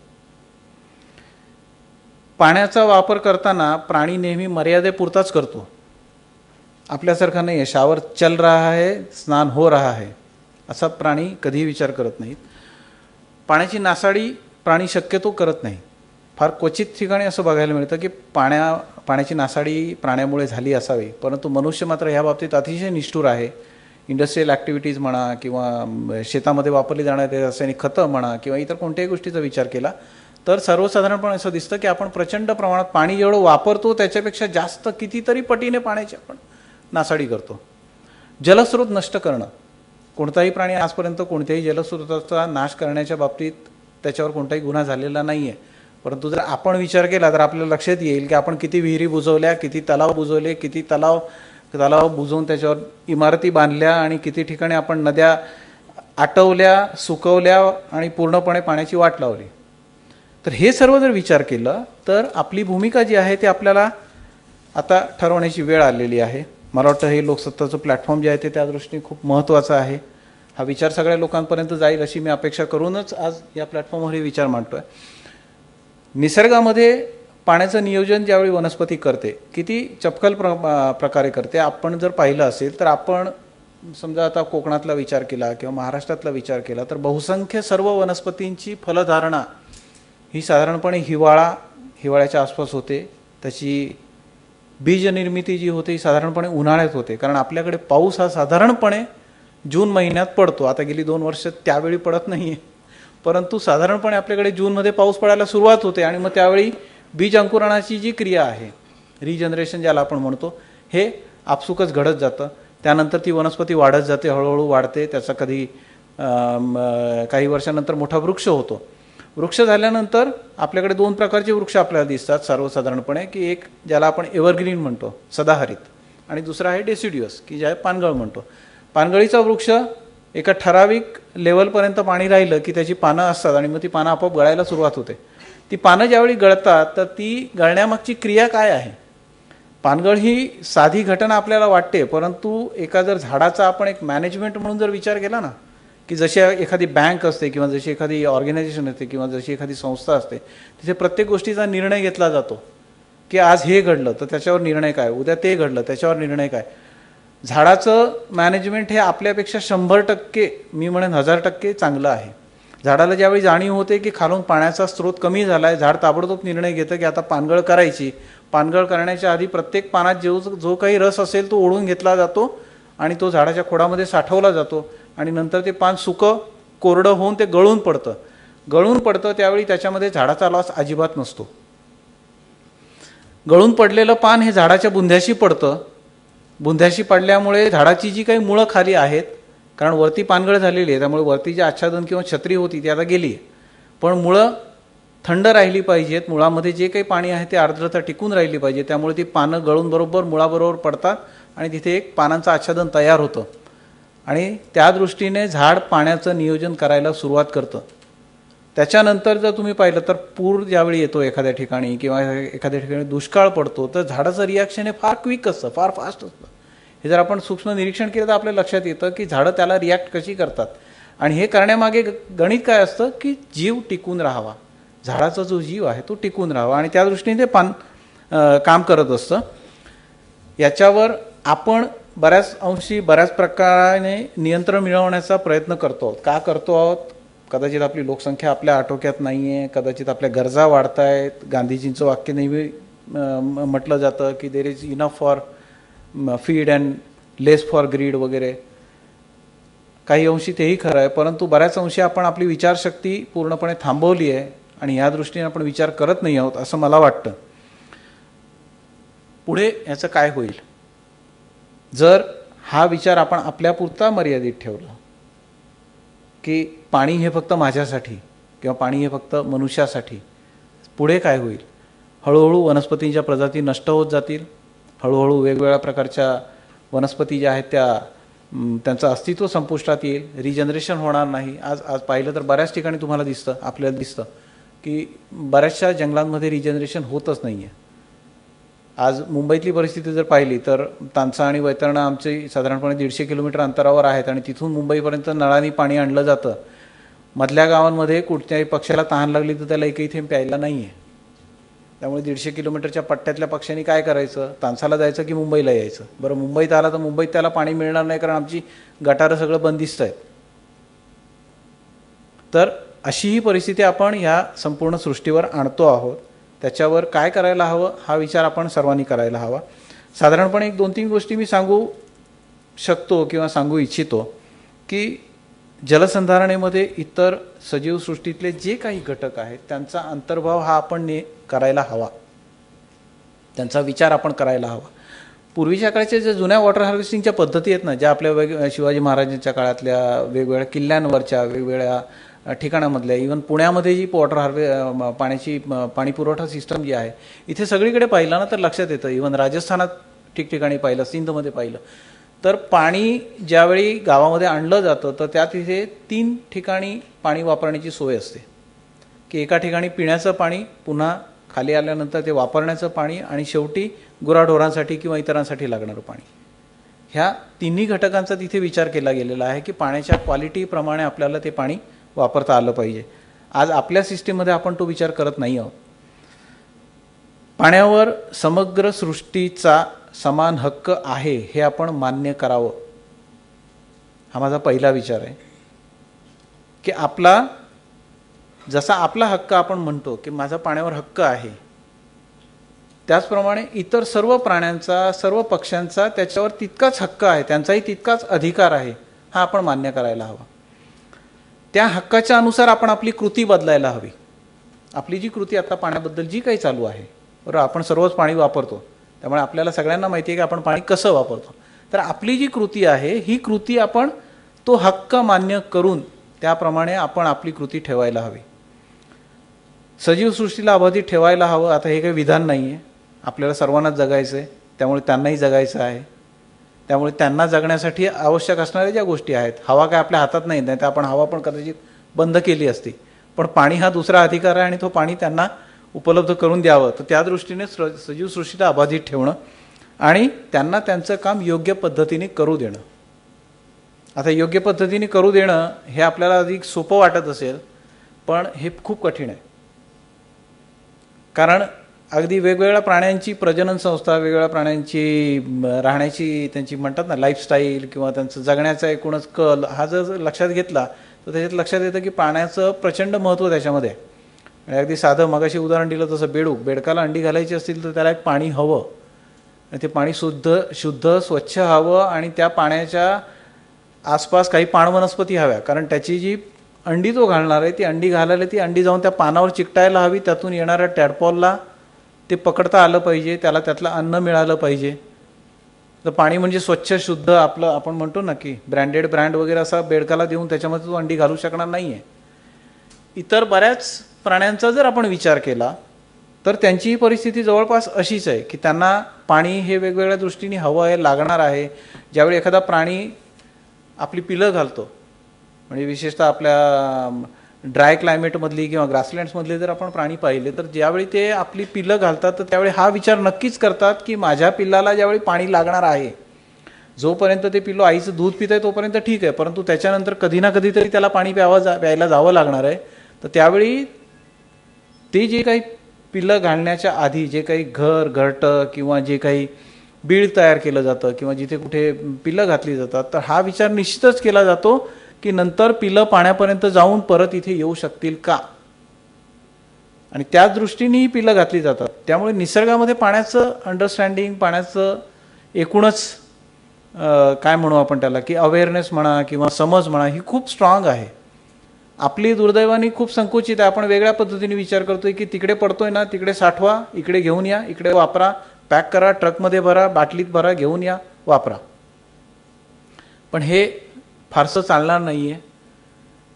पाण्याचा वापर करताना प्राणी नेहमी मर्यादेपुरताच करतो. आपल्यासारखा नाही आहे, शावर चल रहा है, स्नान हो रहा है असा प्राणी कधीही विचार करत नाहीत. पाण्याची नासाडी प्राणी शक्यतो करत नाही. फार क्वचित ठिकाणी असं बघायला मिळतं की पाण्याची नासाडी प्राण्यामुळे झाली असावी, परंतु मनुष्य मात्र ह्या बाबतीत अतिशय निष्ठुर आहे. इंडस्ट्रियल ॲक्टिव्हिटीज म्हणा किंवा शेतामध्ये वापरली जाणारे रासायनिक खतं म्हणा किंवा इतर कोणत्याही गोष्टीचा विचार केला तर सर्वसाधारणपणे असं दिसतं की आपण प्रचंड प्रमाणात पाणी जेवढं वापरतो त्याच्यापेक्षा जास्त कितीतरी पटीने पाण्याची आपण नासाडी करतो. जलस्रोत नष्ट करणं, कोणताही प्राणी आजपर्यंत कोणत्याही जलस्रोताचा नाश करण्याच्या बाबतीत त्याच्यावर कोणताही गुन्हा झालेला नाही आहे. परंतु जर आपण विचार केला तर आपल्याला लक्षात येईल की आपण किती विहिरी बुजवल्या, किती तलाव बुजवले, किती तलाव बुजवून त्याच्यावर इमारती बांधल्या आणि किती ठिकाणी आपण नद्या आटवल्या, सुकवल्या आणि पूर्णपणे पाण्याची वाट लावली. तर हे सर्व जर विचार केलं तर आपली भूमिका जी आहे ती आपल्याला आता ठरवण्याची वेळ आलेली आहे. मला वाटतं हे लोकसत्ताचं प्लॅटफॉर्म जे आहे ते त्या दृष्टीने खूप महत्त्वाचं आहे. हा विचार सगळ्या लोकांपर्यंत जाईल अशी मी अपेक्षा करूनच आज या प्लॅटफॉर्मवर हे विचार मांडतोय. निसर्गामध्ये पाण्याचं नियोजन ज्यावेळी वनस्पती करते किती चपखल प्रकारे करते. आपण जर पाहिलं असेल तर आपण समजा आता कोकणातला विचार केला किंवा महाराष्ट्रातला विचार केला तर बहुसंख्य सर्व वनस्पतींची फलधारणा ही साधारणपणे हिवाळ्याच्या आसपास होते. त्याची बीज निर्मिती जी होते ही साधारणपणे उन्हाळ्यात होते, कारण आपल्याकडे पाऊस हा साधारणपणे जून महिन्यात पडतो. आता गेली 2 वर्ष त्यावेळी पडत नाही आहे, परंतु साधारणपणे आपल्याकडे जूनमध्ये पाऊस पडायला सुरुवात होते आणि मग त्यावेळी बीज अंकुरणाची जी क्रिया आहे, रिजनरेशन ज्याला आपण म्हणतो, हे आपसुकच घडत जातं. त्यानंतर ती वनस्पती वाढत जाते, हळूहळू वाढते, त्याचा कधी काही वर्षानंतर मोठा वृक्ष होतो. वृक्ष झाल्यानंतर आपल्याकडे 2 प्रकारचे वृक्ष आपल्याला दिसतात सर्वसाधारणपणे, की एक ज्याला आपण एव्हरग्रीन म्हणतो, सदाहरित, आणि दुसरा आहे डेसिड्युअस, की ज्या पानगळ म्हणतो. पानगळीचा वृक्ष एका ठराविक लेवलपर्यंत पाणी राहिलं की त्याची पानं असतात आणि मग ती पानं आपोआप गळायला सुरुवात होते. ती पानं ज्यावेळी गळतात तर ती गळण्यामागची क्रिया काय आहे? पानगळ ही साधी घटना आपल्याला वाटते, परंतु एका जर झाडाचा आपण एक मॅनेजमेंट म्हणून जर विचार केला ना, की जशी एखादी बँक असते किंवा जशी एखादी ऑर्गनायझेशन असते किंवा जशी एखादी संस्था असते, तिथे प्रत्येक गोष्टीचा निर्णय घेतला जातो, की आज हे घडलं तर त्याच्यावर निर्णय काय, उद्या ते घडलं त्याच्यावर निर्णय काय. झाडाचं मॅनेजमेंट हे आपल्यापेक्षा 100%, मी म्हणेन 1000% चांगलं आहे. झाडाला ज्यावेळी जाणीव होते की खालून पाण्याचा स्रोत कमी झाला आहे, झाड ताबडतोब निर्णय घेतं की आता पानगळ करायची. पानगळ करण्याच्या आधी प्रत्येक पानात जो काही रस असेल तो ओढून घेतला जातो आणि तो झाडाच्या खोडामध्ये साठवला जातो आणि नंतर ते पान सुकं कोरडं होऊन ते गळून पडतं. त्यावेळी त्याच्यामध्ये झाडाचा लॉस अजिबात नसतो. गळून पडलेलं पान हे झाडाच्या बुंध्याशी पडतं. बुंध्याशी पडल्यामुळे झाडाची जी काही मुळं खाली आहेत, कारण वरती पानगळ झालेली आहे, त्यामुळे वरती जी आच्छादन किंवा छत्री होती ती आता गेली आहे, पण मुळं थंड राहिली पाहिजेत. मुळामध्ये जे काही पाणी आहे ते आर्द्रता टिकून राहिली पाहिजे. त्यामुळे ती पानं गळून बरोबर मुळाबरोबर पडतात आणि तिथे एक पानांचं आच्छादन तयार होतं आणि त्या दृष्टीने झाड पाण्याचं नियोजन करायला सुरुवात करतं. त्याच्यानंतर जर तुम्ही पाहिलं तर पूर ज्यावेळी येतो एखाद्या ठिकाणी किंवा एखाद्या ठिकाणी दुष्काळ पडतो, तर झाडाचं रिॲक्शन हे फार क्विक असतं, फार फास्ट असतं. हे जर आपण सूक्ष्म निरीक्षण केलं तर आपल्या लक्षात येतं की झाडं त्याला रिॲक्ट कशी करतात. आणि हे करण्यामागे गणित काय असतं की जीव टिकून राहावा, झाडाचा जो जीव आहे तो टिकून राहावा आणि त्या दृष्टीने ते काम करत असतं. याच्यावर आपण बऱ्याच प्रकाराने नियंत्रण मिळवण्याचा प्रयत्न करतो आहोत. का करतो आहोत? कदाचित आपली लोकसंख्या आपल्या आटोक्यात नाही आहे, कदाचित आपल्या गरजा वाढत आहेत. गांधीजींचं वाक्य नेहमी म्हटलं जातं की there is enough for feed and less for greed वगैरे. काही अंशी तेही खरं आहे, परंतु बऱ्याच अंशी आपण आपली विचारशक्ती पूर्णपणे थांबवली आहे आणि या दृष्टीने आपण विचार करत नाही आहोत असं मला वाटतं. पुढे याचं काय होईल जर हा विचार आपण आपल्यापुरता मर्यादित ठेवला की पाणी हे फक्त माझ्यासाठी किंवा पाणी हे फक्त मनुष्यासाठी? पुढे काय होईल? हळूहळू वनस्पतींच्या प्रजाती नष्ट होत जातील. हळूहळू वेगवेगळ्या प्रकारच्या वनस्पती ज्या आहेत त्यांचं अस्तित्व संपुष्टात येईल. रिजनरेशन होणार नाही. आज पाहिलं तर बऱ्याच ठिकाणी तुम्हाला आपल्याला दिसतं की बऱ्याचशा जंगलांमध्ये रिजनरेशन होतच नाही आहे. आज मुंबईतली परिस्थिती जर पाहिली तर तानसा आणि वैतरणा आमची साधारणपणे 150 किलोमीटर अंतरावर आहेत आणि तिथून मुंबईपर्यंत नळाने पाणी आणलं जातं. मधल्या गावांमध्ये कुठल्याही पक्ष्याला तहान लागली तर त्याला एकही थेंब प्यायला नाही आहे. त्यामुळे 150 किलोमीटरच्या पट्ट्यातल्या पक्ष्यांनी काय करायचं? तानसाला जायचं की मुंबईला यायचं? बरं, मुंबईत आला तर मुंबईत त्याला पाणी मिळणार नाही कारण आमची गटारं सगळं बंदिस्त आहेत. तर अशी ही परिस्थिती आपण ह्या संपूर्ण सृष्टीवर आणतो आहोत. त्याच्यावर काय करायला हवं हा विचार आपण सर्वांनी करायला हवा. साधारणपणे 1-2-3 गोष्टी मी सांगू शकतो किंवा सांगू इच्छितो की जलसंधारणेमध्ये इतर सजीव सृष्टीतले जे काही घटक आहेत त्यांचा अंतर्भाव हा आपण करायला हवा, त्यांचा विचार आपण करायला हवा. पूर्वीच्या काळच्या ज्या जुन्या वॉटर हार्वेस्टिंगच्या पद्धती आहेत ना, ज्या आपल्या शिवाजी महाराजांच्या काळातल्या वेगवेगळ्या किल्ल्यांवरच्या वेगवेगळ्या ठिकाणामधल्या, इव्हन पुण्यामध्ये जी पाणी पुरवठा सिस्टम जी आहे, इथे सगळीकडे पाहिलं ना तर लक्षात येतं. इव्हन राजस्थानात ठिकठिकाणी पाहिलं, सिंधमध्ये पाहिलं तर पाणी ज्यावेळी गावामध्ये आणलं जातं तर त्या तिथे 3 ठिकाणी पाणी वापरण्याची सोय असते की एका ठिकाणी पिण्याचं पाणी, पुन्हा खाली आल्यानंतर ते वापरण्याचं पाणी आणि शेवटी गुराढोरांसाठी किंवा इतरांसाठी लागणारं पाणी. ह्या तिन्ही घटकांचा तिथे विचार केला गेलेला आहे की पाण्याच्या क्वालिटीप्रमाणे आपल्याला ते पाणी वापरता आलं पाहिजे. आज आपल्या सिस्टीममध्ये आपण तो विचार करत नाही आहोत. पाण्यावर समग्र सृष्टीचा समान हक्क आहे हे आपण मान्य करावं, हा माझा पहिला विचार आहे. की जसा आपला हक्क आपण म्हणतो की माझा पाण्यावर हक्क आहे, त्याचप्रमाणे इतर सर्व प्राण्यांचा, सर्व पक्ष्यांचा त्याच्यावर तितकाच हक्क आहे, त्यांचाही तितकाच अधिकार आहे, हा आपण मान्य करायला हवा. त्या हक्काच्या अनुसार आपण आपली कृती बदलायला हवी. आपली जी कृती आता पाण्याबद्दल जी काही चालू आहे, बरोबर, आपण सर्वच पाणी वापरतो, त्यामुळे आपल्याला सगळ्यांना माहिती आहे की आपण पाणी कसं वापरतो. तर आपली जी कृती आहे ही कृती आपण तो हक्क मान्य करून त्याप्रमाणे आपण आपली कृती ठेवायला हवी. सजीव सृष्टीला अबाधित ठेवायला हवं. आता हे काही विधान नाही आहे, आपल्याला सर्वांनाच जगायचं आहे, त्यामुळे त्यांनाही जगायचं आहे. त्यामुळे त्यांना जगण्यासाठी आवश्यक असणाऱ्या ज्या गोष्टी आहेत, हवा काय आपल्या हातात नाही, तर आपण हवा पण कदाचित बंद केली असती, पण पाणी हा दुसरा अधिकार आहे आणि तो पाणी त्यांना उपलब्ध करून द्यावं. तर त्या दृष्टीने सजीव सृष्टीला अबाधित ठेवणं आणि त्यांना त्यांचं काम योग्य पद्धतीने करू देणं. आता योग्य पद्धतीने करू देणं हे आपल्याला अधिक सोपं वाटत असेल, पण हे खूप कठीण आहे. कारण अगदी वेगवेगळ्या प्राण्यांची प्रजनन संस्था, वेगवेगळ्या प्राण्यांची राहण्याची त्यांची म्हणतात ना लाईफस्टाईल किंवा त्यांचं जगण्याचा एकूणच कल हा जर लक्षात घेतला तर त्याच्यात लक्षात येतं की पाण्याचं प्रचंड महत्त्व त्याच्यामध्ये आहे. आणि अगदी साधं मगाशी उदाहरण दिलं तसं बेडकाला अंडी घालायची असतील तर त्याला एक पाणी हवं, आणि ते पाणी शुद्ध स्वच्छ हवं आणि त्या पाण्याच्या आसपास काही पाणवनस्पती हव्या, कारण त्याची जी अंडी तो घालणार आहे ती अंडी घालायला ती अंडी जाऊन त्या पानावर चिकटायला हवी, त्यातून येणाऱ्या टॅडपॉलला ते पकडता आलं पाहिजे, त्याला त्यातलं अन्न मिळालं पाहिजे. तर पाणी म्हणजे स्वच्छ शुद्ध आपलं आपण म्हणतो ना की ब्रँड वगैरे असा बेडकाला देऊन त्याच्यामध्ये तो अंडी घालू शकणार नाही आहे. इतर बऱ्याच प्राण्यांचा जर आपण विचार केला तर त्यांचीही परिस्थिती जवळपास अशीच आहे की त्यांना पाणी हे वेगवेगळ्या दृष्टीने हवं आहे, लागणार आहे. ज्यावेळी एखादा प्राणी आपली पिलं घालतो, म्हणजे विशेषतः आपल्या ड्राय क्लायमेटमधली किंवा ग्रासलँड्समधले जर आपण प्राणी पाहिले तर ज्यावेळी ते आपली पिल्लं घालतात तर त्यावेळी हा विचार नक्कीच करतात की माझ्या पिल्लाला ज्यावेळी पाणी लागणार आहे, जोपर्यंत ते पिल्लू आईचं दूध पित आहे तोपर्यंत ठीक आहे, परंतु त्याच्यानंतर कधी ना कधीतरी त्याला पाणी प्यायला जावं लागणार आहे. तर त्यावेळी ते जे काही पिल्लं घालण्याच्या आधी जे काही घरटं किंवा जे काही बीड तयार केलं जातं किंवा जिथे कुठे पिल्लं घातली जातात, तर हा विचार निश्चितच केला जातो की नंतर पिल्लं पाण्यापर्यंत जाऊन परत इथे येऊ शकतील का, आणि त्याच दृष्टीने ही पिल्लं घातली जातात. त्यामुळे निसर्गामध्ये पाण्याचं अंडरस्टँडिंग, पाण्याचं एकूणच काय म्हणू आपण त्याला की अवेअरनेस म्हणा किंवा समज म्हणा ही खूप स्ट्रॉंग आहे. आपली दुर्दैवाने खूप संकुचित आहे. आपण वेगळ्या पद्धतीने विचार करतोय की तिकडे पडतोय ना तिकडे साठवा, इकडे घेऊन या, इकडे वापरा, पॅक करा, ट्रकमध्ये भरा, बाटलीत भरा, घेऊन या, वापरा. पण हे फारसं चालणार नाही आहे,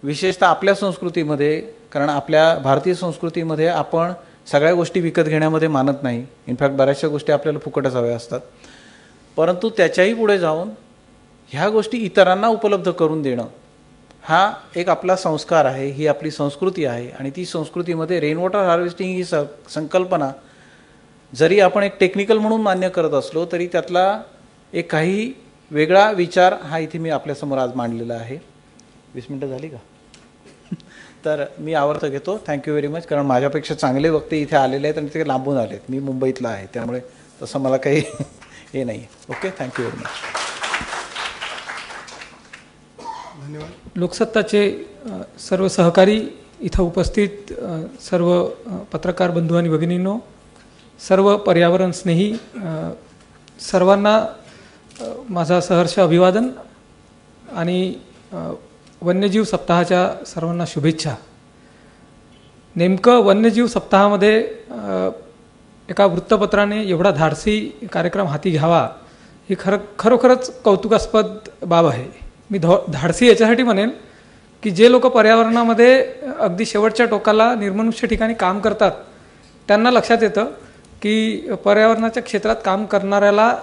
विशेषतः आपल्या संस्कृतीमध्ये. कारण आपल्या भारतीय संस्कृतीमध्ये आपण सगळ्या गोष्टी विकत घेण्यामध्ये मानत नाही. इनफॅक्ट बऱ्याचशा गोष्टी आपल्याला फुकटच हव्या असतात. परंतु त्याच्याही पुढे जाऊन ह्या गोष्टी इतरांना उपलब्ध करून देणं हा एक आपला संस्कार आहे, ही आपली संस्कृती आहे. आणि ती संस्कृतीमध्ये रेन वॉटर हार्वेस्टिंग ही संकल्पना जरी आपण एक टेक्निकल म्हणून मान्य करत असलो तरी त्यातला एक काही वेगळा विचार हा इथे मी आपल्यासमोर आज मांडलेला आहे. 20 मिनटं झाली का? तर मी आवर्त घेतो. Thank you very much. कारण माझ्यापेक्षा चांगले वक्ते इथे आलेले आहेत आणि ते लांबून आलेत. मी मुंबईतला आहे त्यामुळे तसं मला काही हे नाही. Okay, thank you very much. धन्यवाद. लोकसत्ताचे सर्व सहकारी, इथं उपस्थित सर्व पत्रकार बंधू आणि भगिनींनो, सर्व पर्यावरण स्नेही सर्वांना माझा सहर्ष अभिवादन आणि वन्यजीव सप्ताहाच्या सर्वांना शुभेच्छा. नेमकं वन्यजीव सप्ताहामध्ये एका वृत्तपत्राने एवढा धाडसी कार्यक्रम हाती घ्यावा ही खरोखरच कौतुकास्पद बाब आहे. मी धाडसी याच्यासाठी म्हणेन की जे लोक पर्यावरणामध्ये अगदी शेवटच्या टोकाला निर्मनुष्य ठिकाणी काम करतात त्यांना लक्षात येतं की पर्यावरणाच्या क्षेत्रात काम करणाऱ्याला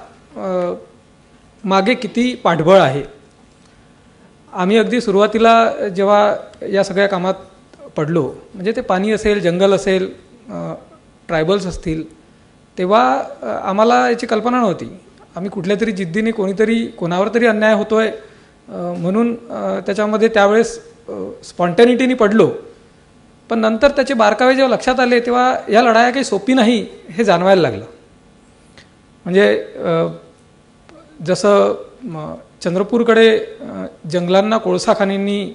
मागे किती पाठबळ आहे. आम्ही अगदी सुरुवातीला जेव्हा या सगळ्या कामात पडलो, म्हणजे ते पाणी असेल, जंगल असेल, ट्रायबल्स असतील, तेव्हा आम्हाला याची कल्पना नव्हती. आम्ही कुठल्या तरी जिद्दीने कोणावर तरी अन्याय होतोय म्हणून त्याच्यामध्ये त्यावेळेस स्पॉन्टॅनिटीने पडलो. पण नंतर त्याचे बारकावे जेव्हा लक्षात आले तेव्हा या लढाया काही सोपी नाही हे जाणवायला लागलं. म्हणजे जसं चंद्रपूरकडे जंगलांना कोळसा खाणींनी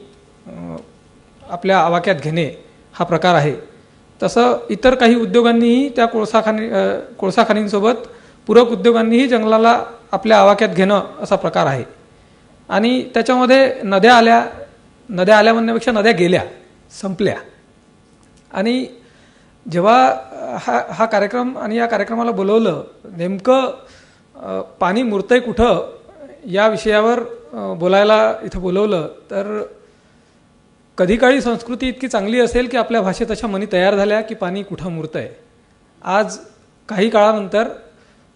आपल्या आवाक्यात घेणे हा प्रकार आहे, तसं इतर काही उद्योगांनीही त्या कोळसा खाणींसोबत पूरक उद्योगांनीही जंगलाला आपल्या आवाक्यात घेणं असा प्रकार आहे. आणि त्याच्यामध्ये नद्या आल्या म्हणण्यापेक्षा नद्या गेल्या, संपल्या. आणि जेव्हा हा कार्यक्रम आणि या कार्यक्रमाला बोलवलं, नेमकं पाणी मुरतंय कुठं या विषयावर बोलायला इथं बोलवलं तर कधी काळी संस्कृती इतकी चांगली असेल की आपल्या भाषेत अशा म्हणी तयार झाल्या की पाणी कुठं मुरतं आहे. आज काही काळानंतर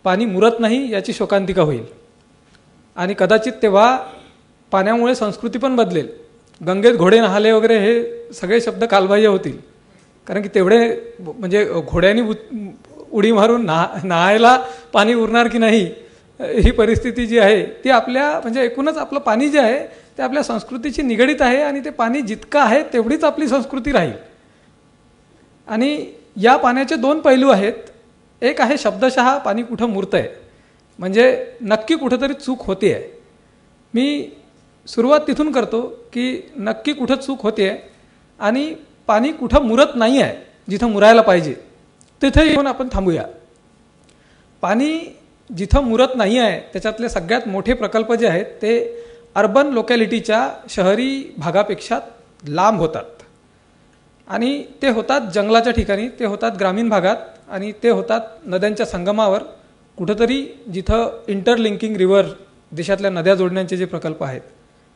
पाणी मुरत नाही याची शोकांतिका होईल आणि कदाचित तेव्हा पाण्यामुळे संस्कृती पण बदलेल. गंगेत घोडे नहाले वगैरे हे सगळे शब्द कालबाह्य होतील, कारण की तेवढे म्हणजे घोड्यांनी उडी मारून नहायला पाणी उरणार की नाही ही परिस्थिती जी आहे ती आपल्या म्हणजे एकूणच आपलं पाणी जे आहे ते आपल्या संस्कृतीशी निगडीत आहे आणि ते पाणी जितकं आहे तेवढीच आपली संस्कृती राहील. आणि या पाण्याचे दोन पैलू आहेत. एक आहे शब्दशः पाणी कुठं मुरतं आहे, म्हणजे नक्की कुठंतरी चूक होते आहे. मी सुरुवात तिथून करतो की नक्की कुठं चूक होते आहे आणि पाणी कुठं मुरत नाही आहे जिथं मुरायला पाहिजे तिथे येऊन आपण थांबूया. पाणी जिथं मुरत नाही आहे त्याच्यातले सगळ्यात मोठे प्रकल्प जे आहेत ते अर्बन लोकॅलिटीच्या शहरी भागापेक्षा लांब होतात आणि ते होतात जंगलाच्या ठिकाणी, ते होतात ग्रामीण भागात आणि ते होतात नद्यांच्या संगमावर कुठंतरी जिथं इंटरलिंकिंग रिव्हर देशातल्या नद्या जोडण्याचे जे प्रकल्प आहेत.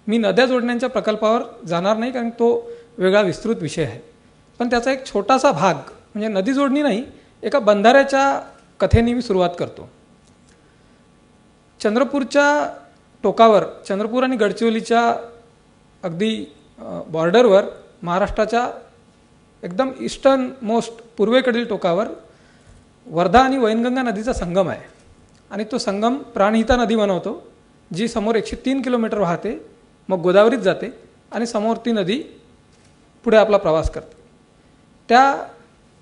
मी नद्या जोडण्याच्या प्रकल्पावर जाणार नाही कारण तो वेगळा विस्तृत विषय आहे, पण त्याचा एक छोटासा भाग म्हणजे नदी जोडणी नाही, एका बंधाऱ्याच्या कथेने मी सुरुवात करतो. चंद्रपूरच्या टोकावर, चंद्रपूर आणि गडचिरोलीच्या अगदी बॉर्डरवर महाराष्ट्राच्या एकदम ईस्टर्न मोस्ट पूर्वेकडील टोकावर वर्धा आणि वैनगंगा नदीचा संगम आहे आणि तो संगम प्राणहिता नदी बनवतो, जी समोर 103 किलोमीटर वाहते, मग गोदावरीत जाते आणि समोर ती नदी पुढे आपला प्रवास करते. त्या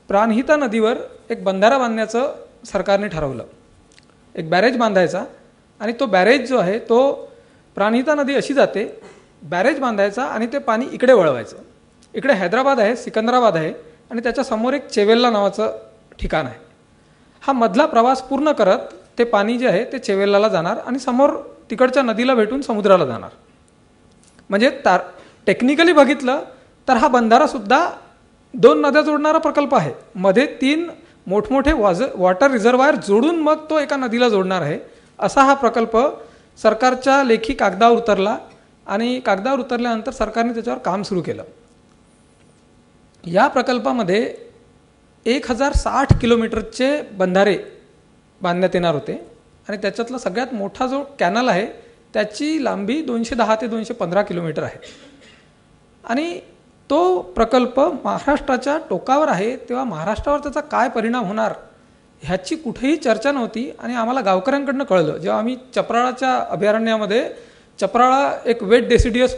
प्राणहिता नदीवर एक बंधारा बांधण्याचं सरकारने ठरवलं, एक बॅरेज बांधायचा आणि तो बॅरेज जो आहे तो प्राणहिता नदी अशी जाते, बॅरेज बांधायचा आणि ते पाणी इकडे वळवायचं. इकडे हैदराबाद आहे, सिकंदराबाद आहे आणि त्याच्या समोर एक चेवेल्ला नावाचं ठिकाण आहे. हा मधला प्रवास पूर्ण करत ते पाणी जे आहे ते चेवेल्लाला जाणार आणि समोर तिकडच्या नदीला भेटून समुद्राला जाणार. म्हणजे टेक्निकली बघितलं तर हा बंधारासुद्धा 2 नद्या जोडणारा प्रकल्प आहे. मध्ये 3 मोठमोठे वॉटर रिझर्वायर जोडून मग तो एका नदीला जोडणार आहे. असा हा प्रकल्प सरकारच्या लेखी कागदावर उतरला आणि कागदावर उतरल्यानंतर सरकारने त्याच्यावर काम सुरू केलं. या प्रकल्पामध्ये 1060 किलोमीटरचे बंधारे बांधण्यात येणार होते आणि त्याच्यातला सगळ्यात मोठा जो कॅनल आहे त्याची लांबी 210 ते 215 किलोमीटर आहे आणि तो प्रकल्प महाराष्ट्राच्या टोकावर आहे. तेव्हा महाराष्ट्रावर त्याचा काय परिणाम होणार ह्याची कुठेही चर्चा नव्हती आणि आम्हाला गावकऱ्यांकडनं कळलं जेव्हा आम्ही चपराळाच्या अभयारण्यामध्ये, चपराळा एक वेट डेसिडियस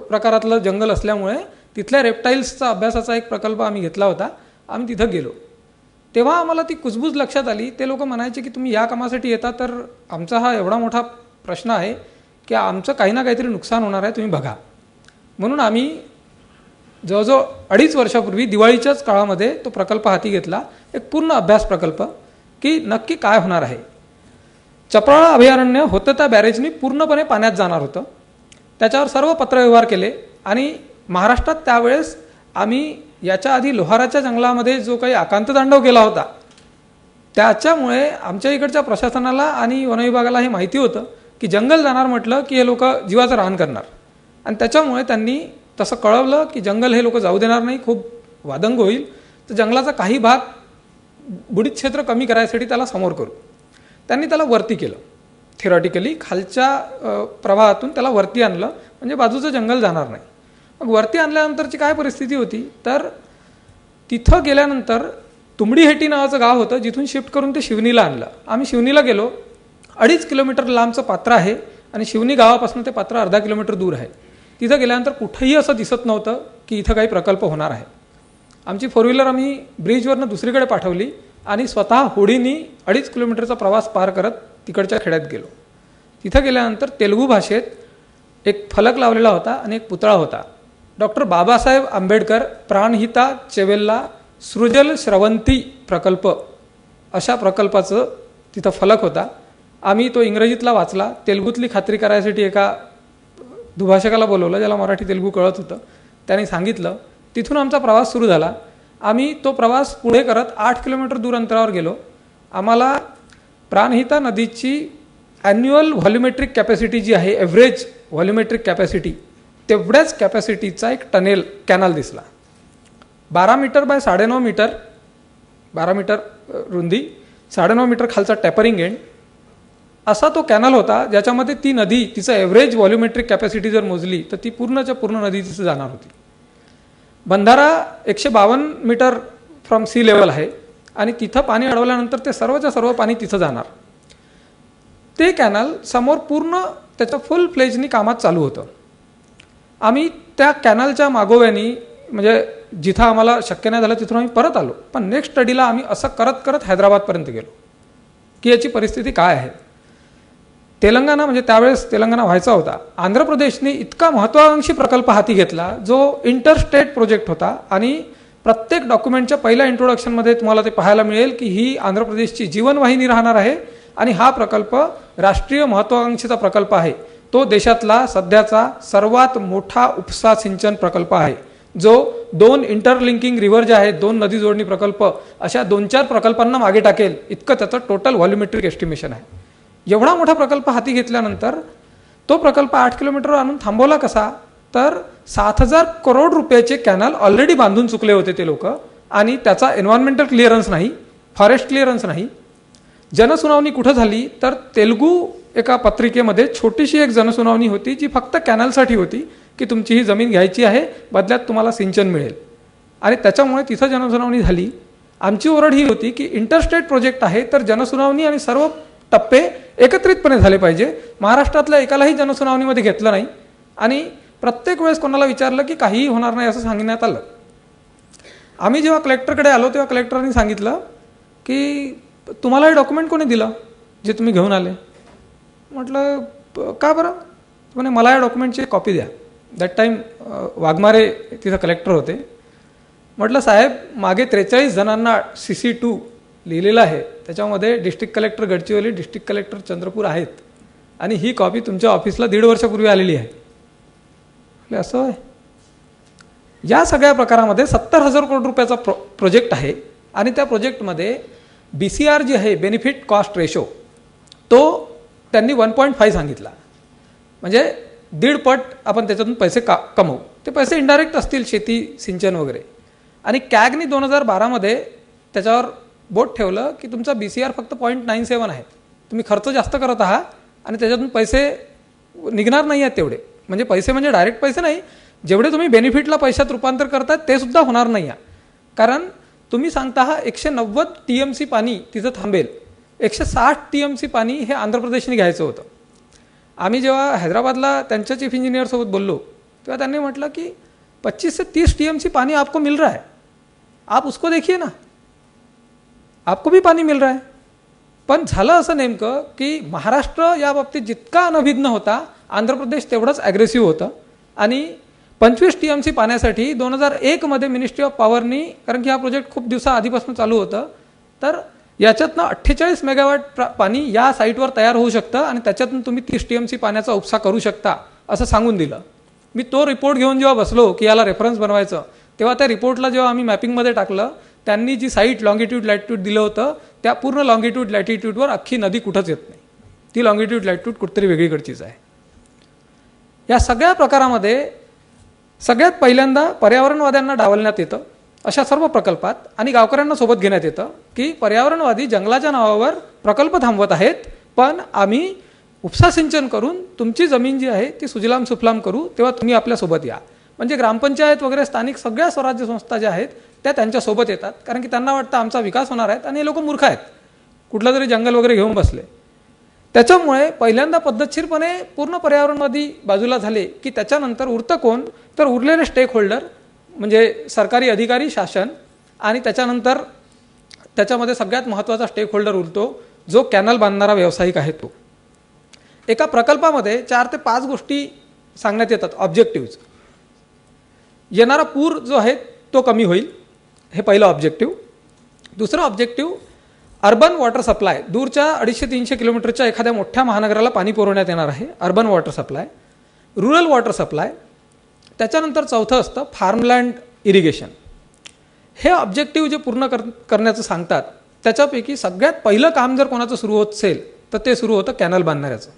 प्रकारातलं जंगल असल्यामुळे तिथल्या रेप्टाईल्सचा अभ्यासाचा एक प्रकल्प आम्ही घेतला होता. आम्ही तिथं गेलो तेव्हा आम्हाला ती कुजबूज लक्षात आली. ते लोक म्हणायचे की तुम्ही या कामासाठी येता तर आमचा हा एवढा मोठा प्रश्न आहे की आमचं काही ना काहीतरी नुकसान होणार आहे, तुम्ही बघा. म्हणून आम्ही जवळजवळ 2.5 वर्षापूर्वी दिवाळीच्याच काळामध्ये तो प्रकल्प हाती घेतला, एक पूर्ण अभ्यास प्रकल्प की नक्की काय होणार आहे. चपराळा अभयारण्य होतं त्या बॅरेजनी पूर्णपणे पाण्यात जाणार होतं. त्याच्यावर सर्व पत्रव्यवहार केले आणि महाराष्ट्रात त्यावेळेस आम्ही याच्या आधी लोहाराच्या जंगलामध्ये जो काही आकांततांडव केला होता त्याच्यामुळे आमच्या इकडच्या प्रशासनाला आणि वनविभागाला हे माहिती होतं की जंगल जाणार म्हटलं की हे लोक जीवाचं रान करणार आणि त्याच्यामुळे त्यांनी तसं कळवलं की जंगल हे लोक जाऊ देणार नाही, खूप वादंग होईल, तर जंगलाचा काही भाग बुडीत क्षेत्र कमी करायसाठी त्याला समोर करू. त्यांनी त्याला वरती केलं, थिरॉटिकली खालच्या प्रवाहातून त्याला वरती आणलं म्हणजे बाजूचं जंगल जाणार नाही. मग वरती आणल्यानंतरची काय परिस्थिती होती तर तिथं गेल्यानंतर तुंबडीहेटी नावाचं गाव होतं, जिथून शिफ्ट करून ते शिवनीला आणलं. आम्ही शिवनीला गेलो. 2.5 किलोमीटर लांबचं पात्र आहे आणि शिवनी गावापासून ते पात्र अर्धा किलोमीटर दूर आहे. तिथं गेल्यानंतर कुठंही असं दिसत नव्हतं की इथं काही प्रकल्प होणार आहे. आमची 4 व्हीलर आम्ही ब्रिजवरनं दुसरीकडे पाठवली आणि स्वतः होडीनी 2.5 किलोमीटरचा प्रवास पार करत तिकडच्या खेड्यात गेलो. तिथं गेल्यानंतर तेलुगू भाषेत एक फलक लावलेला होता आणि एक पुतळा होता. डॉक्टर बाबासाहेब आंबेडकर प्राणहिता चेवेल्ला सृजल श्रवंती प्रकल्प अशा प्रकल्पाचं तिथं फलक होता. आम्ही तो इंग्रजीतला वाचला. तेलुगूतली खात्री करायसाठी एका दुभाषकाला बोलवलं ज्याला मराठी तेलुगू कळत होतं. त्याने सांगितलं. तिथून आमचा प्रवास सुरू झाला. आम्ही तो प्रवास पुढे करत 8 किलोमीटर दूर अंतरावर गेलो. आम्हाला प्राणहिता नदीची ॲन्युअल व्हॉल्युमेट्रिक कॅपॅसिटी जी आहे, एव्हरेज व्हॉल्युमेट्रिक कॅपॅसिटी, तेवढ्याच कॅपॅसिटीचा एक कॅनल दिसला. 12 मीटर बाय 9.5 मीटर, 12 मीटर रुंदी, 9.5 मीटर खालचा टॅपरिंग एंड, असा तो कॅनल होता ज्याच्यामध्ये ती नदी तिचं एव्हरेज व्हॉल्युमेट्रिक कॅपॅसिटी जर मोजली तर ती पूर्णच्या पूर्ण नदी तिथं जाणार होती. बंधारा 152 मीटर फ्रॉम सी लेवल आहे आणि तिथं पाणी अडवल्यानंतर ते सर्वच्या सर्व पाणी तिथं जाणार. ते कॅनल समोर पूर्ण त्याचं फुल फ्लेजनी कामात चालू होतं. आम्ही त्या कॅनलच्या मागोव्यानी, म्हणजे जिथं आम्हाला शक्य नाही झालं तिथून आम्ही परत आलो, पण नेक्स्ट स्टडीला आम्ही असं करत करत हैदराबादपर्यंत गेलो की याची परिस्थिती काय आहे. तेलंगणा, म्हणजे त्यावेळेस तेलंगणा व्हायचा होता, आंध्र प्रदेशने इतका महत्त्वाकांक्षी प्रकल्प हाती घेतला जो इंटरस्टेट प्रोजेक्ट होता आणि प्रत्येक डॉक्युमेंटच्या पहिल्या इंट्रोडक्शनमध्ये तुम्हाला ते पाहायला मिळेल की ही आंध्र प्रदेशची जीवनवाहिनी राहणार आहे आणि हा प्रकल्प राष्ट्रीय महत्त्वाकांक्षीचा प्रकल्प आहे. तो देशातला सध्याचा सर्वात मोठा उपसा सिंचन प्रकल्प आहे जो 2 इंटरलिंकिंग रिव्हर जे आहेत, 2 नदी जोडणी प्रकल्प, अशा 2-4 प्रकल्पांना मागे टाकेल इतकं त्याचं टोटल व्हॉल्युमेट्रिक एस्टिमेशन आहे. एवढा मोठा प्रकल्प हाती घेतल्यानंतर तो प्रकल्प 8 किलोमीटरवर आणून थांबवला कसा, तर 7,000 करोड रुपयाचे कॅनल ऑलरेडी बांधून चुकले होते ते लोक आणि त्याचा एन्व्हायरमेंटल क्लिअरन्स नाही, फॉरेस्ट क्लिअरन्स नाही. जनसुनावणी कुठं झाली तर तेलुगू एका पत्रिकेमध्ये छोटीशी एक जनसुनावणी होती जी फक्त कॅनलसाठी होती की तुमची ही जमीन घ्यायची आहे, बदल्यात तुम्हाला सिंचन मिळेल, आणि त्याच्यामुळे तिथं जनसुनावणी झाली. आमची ओरड ही होती की इंटरस्टेट प्रोजेक्ट आहे तर जनसुनावणी आणि सर्व टप्पे एकत्रितपणे झाले पाहिजे. महाराष्ट्रातल्या एकालाही जनसुनावणीमध्ये घेतलं नाही आणि प्रत्येक वेळेस कोणाला विचारलं की काहीही होणार नाही असं सांगण्यात आलं. आम्ही जेव्हा कलेक्टरकडे आलो तेव्हा कलेक्टरनी सांगितलं की तुम्हाला हे डॉक्युमेंट कोणी दिलं जे तुम्ही घेऊन आले. म्हटलं का बरं, म्हणे मला या डॉक्युमेंटची कॉपी द्या. दॅट टाईम वाघमारे तिथं कलेक्टर होते. म्हटलं साहेब, मागे 43 जणांना CC2 लिहिलेलं आहे, त्याच्यामध्ये district collector Gadchiroli, district collector Chandrapur आहेत आणि ही कॉपी तुमच्या ऑफिसला 1.5 वर्षापूर्वी आलेली आहे. म्हटलं असं आहे. या सगळ्या प्रकारामध्ये 70,000 करोड रुपयाचा प्रोजेक्ट आहे आणि त्या प्रोजेक्टमध्ये BCR जी आहे, बेनिफिट कॉस्ट रेशो, तो त्यांनी 1.5 सांगितला. म्हणजे 1.5 पट आपण त्याच्यातून पैसे कमवू. ते पैसे इनडायरेक्ट असतील, शेती, सिंचन वगैरे. आणि कॅगनी 2012मध्ये त्याच्यावर बोट ठेवलं की तुमचा BCR फक्त 0.97 आहे, तुम्ही खर्च जास्त करत आहात आणि त्याच्यातून पैसे निघणार नाही आहेत तेवढे. म्हणजे पैसे म्हणजे डायरेक्ट पैसे नाही, जेवढे तुम्ही बेनिफिटला पैशात रूपांतर करतात ते सुद्धा होणार नाही आहे. कारण तुम्ही सांगता हा 190 TMC पाणी तिथं थांबेल, 160 TMC पाणी हे आंध्र प्रदेशने घ्यायचं होतं. आम्ही जेव्हा हैदराबादला त्यांच्या चीफ इंजिनियरसोबत बोललो तेव्हा त्यांनी म्हटलं की 25 से 30 TMC पानी आपको मिल रहा है, आप उसको देखिए ना, आपको भी पाणी मिल रहा है. पण झालं असं नेमकं की महाराष्ट्र या बाबतीत जितका अनभिज्ञ होता, आंध्र प्रदेश तेवढंच ॲग्रेसिव्ह होतं आणि 25 TMC पाण्यासाठी 2001मध्ये मिनिस्ट्री ऑफ पॉवरनी, कारण की हा प्रोजेक्ट खूप दिवसा आधीपासून चालू होतं, तर याच्यातनं 48 मेगावॅट पाणी या साईटवर तयार होऊ शकतं आणि त्याच्यातून तुम्ही 30 TMC पाण्याचा उपसा करू शकता असं सांगून दिलं. मी तो रिपोर्ट घेऊन जेव्हा बसलो की याला रेफरन्स बनवायचं, तेव्हा त्या रिपोर्टला जेव्हा आम्ही मॅपिंगमध्ये टाकलं, त्यांनी जी साईट लॉंगिट्यूड लॅटिट्यूड दिलं होतं त्या पूर्ण लॉंगिट्यूड लॅटिट्यूडवर अख्खी नदी कुठंच येत नाही, ती लॉंगिट्यूड लॅटिट्यूड कुठेतरी वेगळीकडचीच आहे. या सगळ्या प्रकारामध्ये सगळ्यात पहिल्यांदा पर्यावरणवाद्यांना डावलण्यात येतं अशा सर्व प्रकल्पात आणि गावकऱ्यांना सोबत घेण्यात येतं की पर्यावरणवादी जंगलाच्या नावावर प्रकल्प थांबवत आहेत, पण आम्ही उपसा सिंचन करून तुमची जमीन जी आहे ती सुजलाम सुफलाम करू, तेव्हा तुम्ही आपल्यासोबत या. म्हणजे ग्रामपंचायत वगैरे स्थानिक सगळ्या स्वराज्य संस्था ज्या आहेत त्या त्यांच्यासोबत येतात, कारण की त्यांना वाटतं आमचा विकास होणार आहे आणि हे लोक मूर्ख आहेत, कुठलं तरी जंगल वगैरे घेऊन बसले. त्याच्यामुळे पहिल्यांदा पद्धतशीरपणे पूर्ण पर्यावरणवादी बाजूला झाले की त्याच्यानंतर उरतं कोण, तर उरलेले स्टेक होल्डर म्हणजे सरकारी अधिकारी, शासन, आणि त्याच्यानंतर त्याच्यामध्ये सगळ्यात महत्त्वाचा स्टेक होल्डर उरतो जो कॅनल बांधणारा व्यावसायिक आहे तो. एका प्रकल्पामध्ये 4 ते 5 गोष्टी सांगण्यात येतात ऑब्जेक्टिव्ज. येणारा पूर जो आहे तो कमी होईल, हे पहिलं ऑब्जेक्टिव्ह. दुसरं ऑब्जेक्टिव्ह, अर्बन वॉटर सप्लाय, दूरच्या 250-300 किलोमीटरच्या एखाद्या मोठ्या महानगराला पाणी पुरवण्यात येणार आहे, urban water supply. Rural water supply. त्याच्यानंतर चौथं असतं फार्मलँड इरिगेशन. हे ऑब्जेक्टिव्ह जे पूर्ण करण्याचं सांगतात त्याच्यापैकी सगळ्यात पहिलं काम जर कोणाचं सुरू होत असेल तर ते सुरू होतं कॅनल बांधणाऱ्याचं.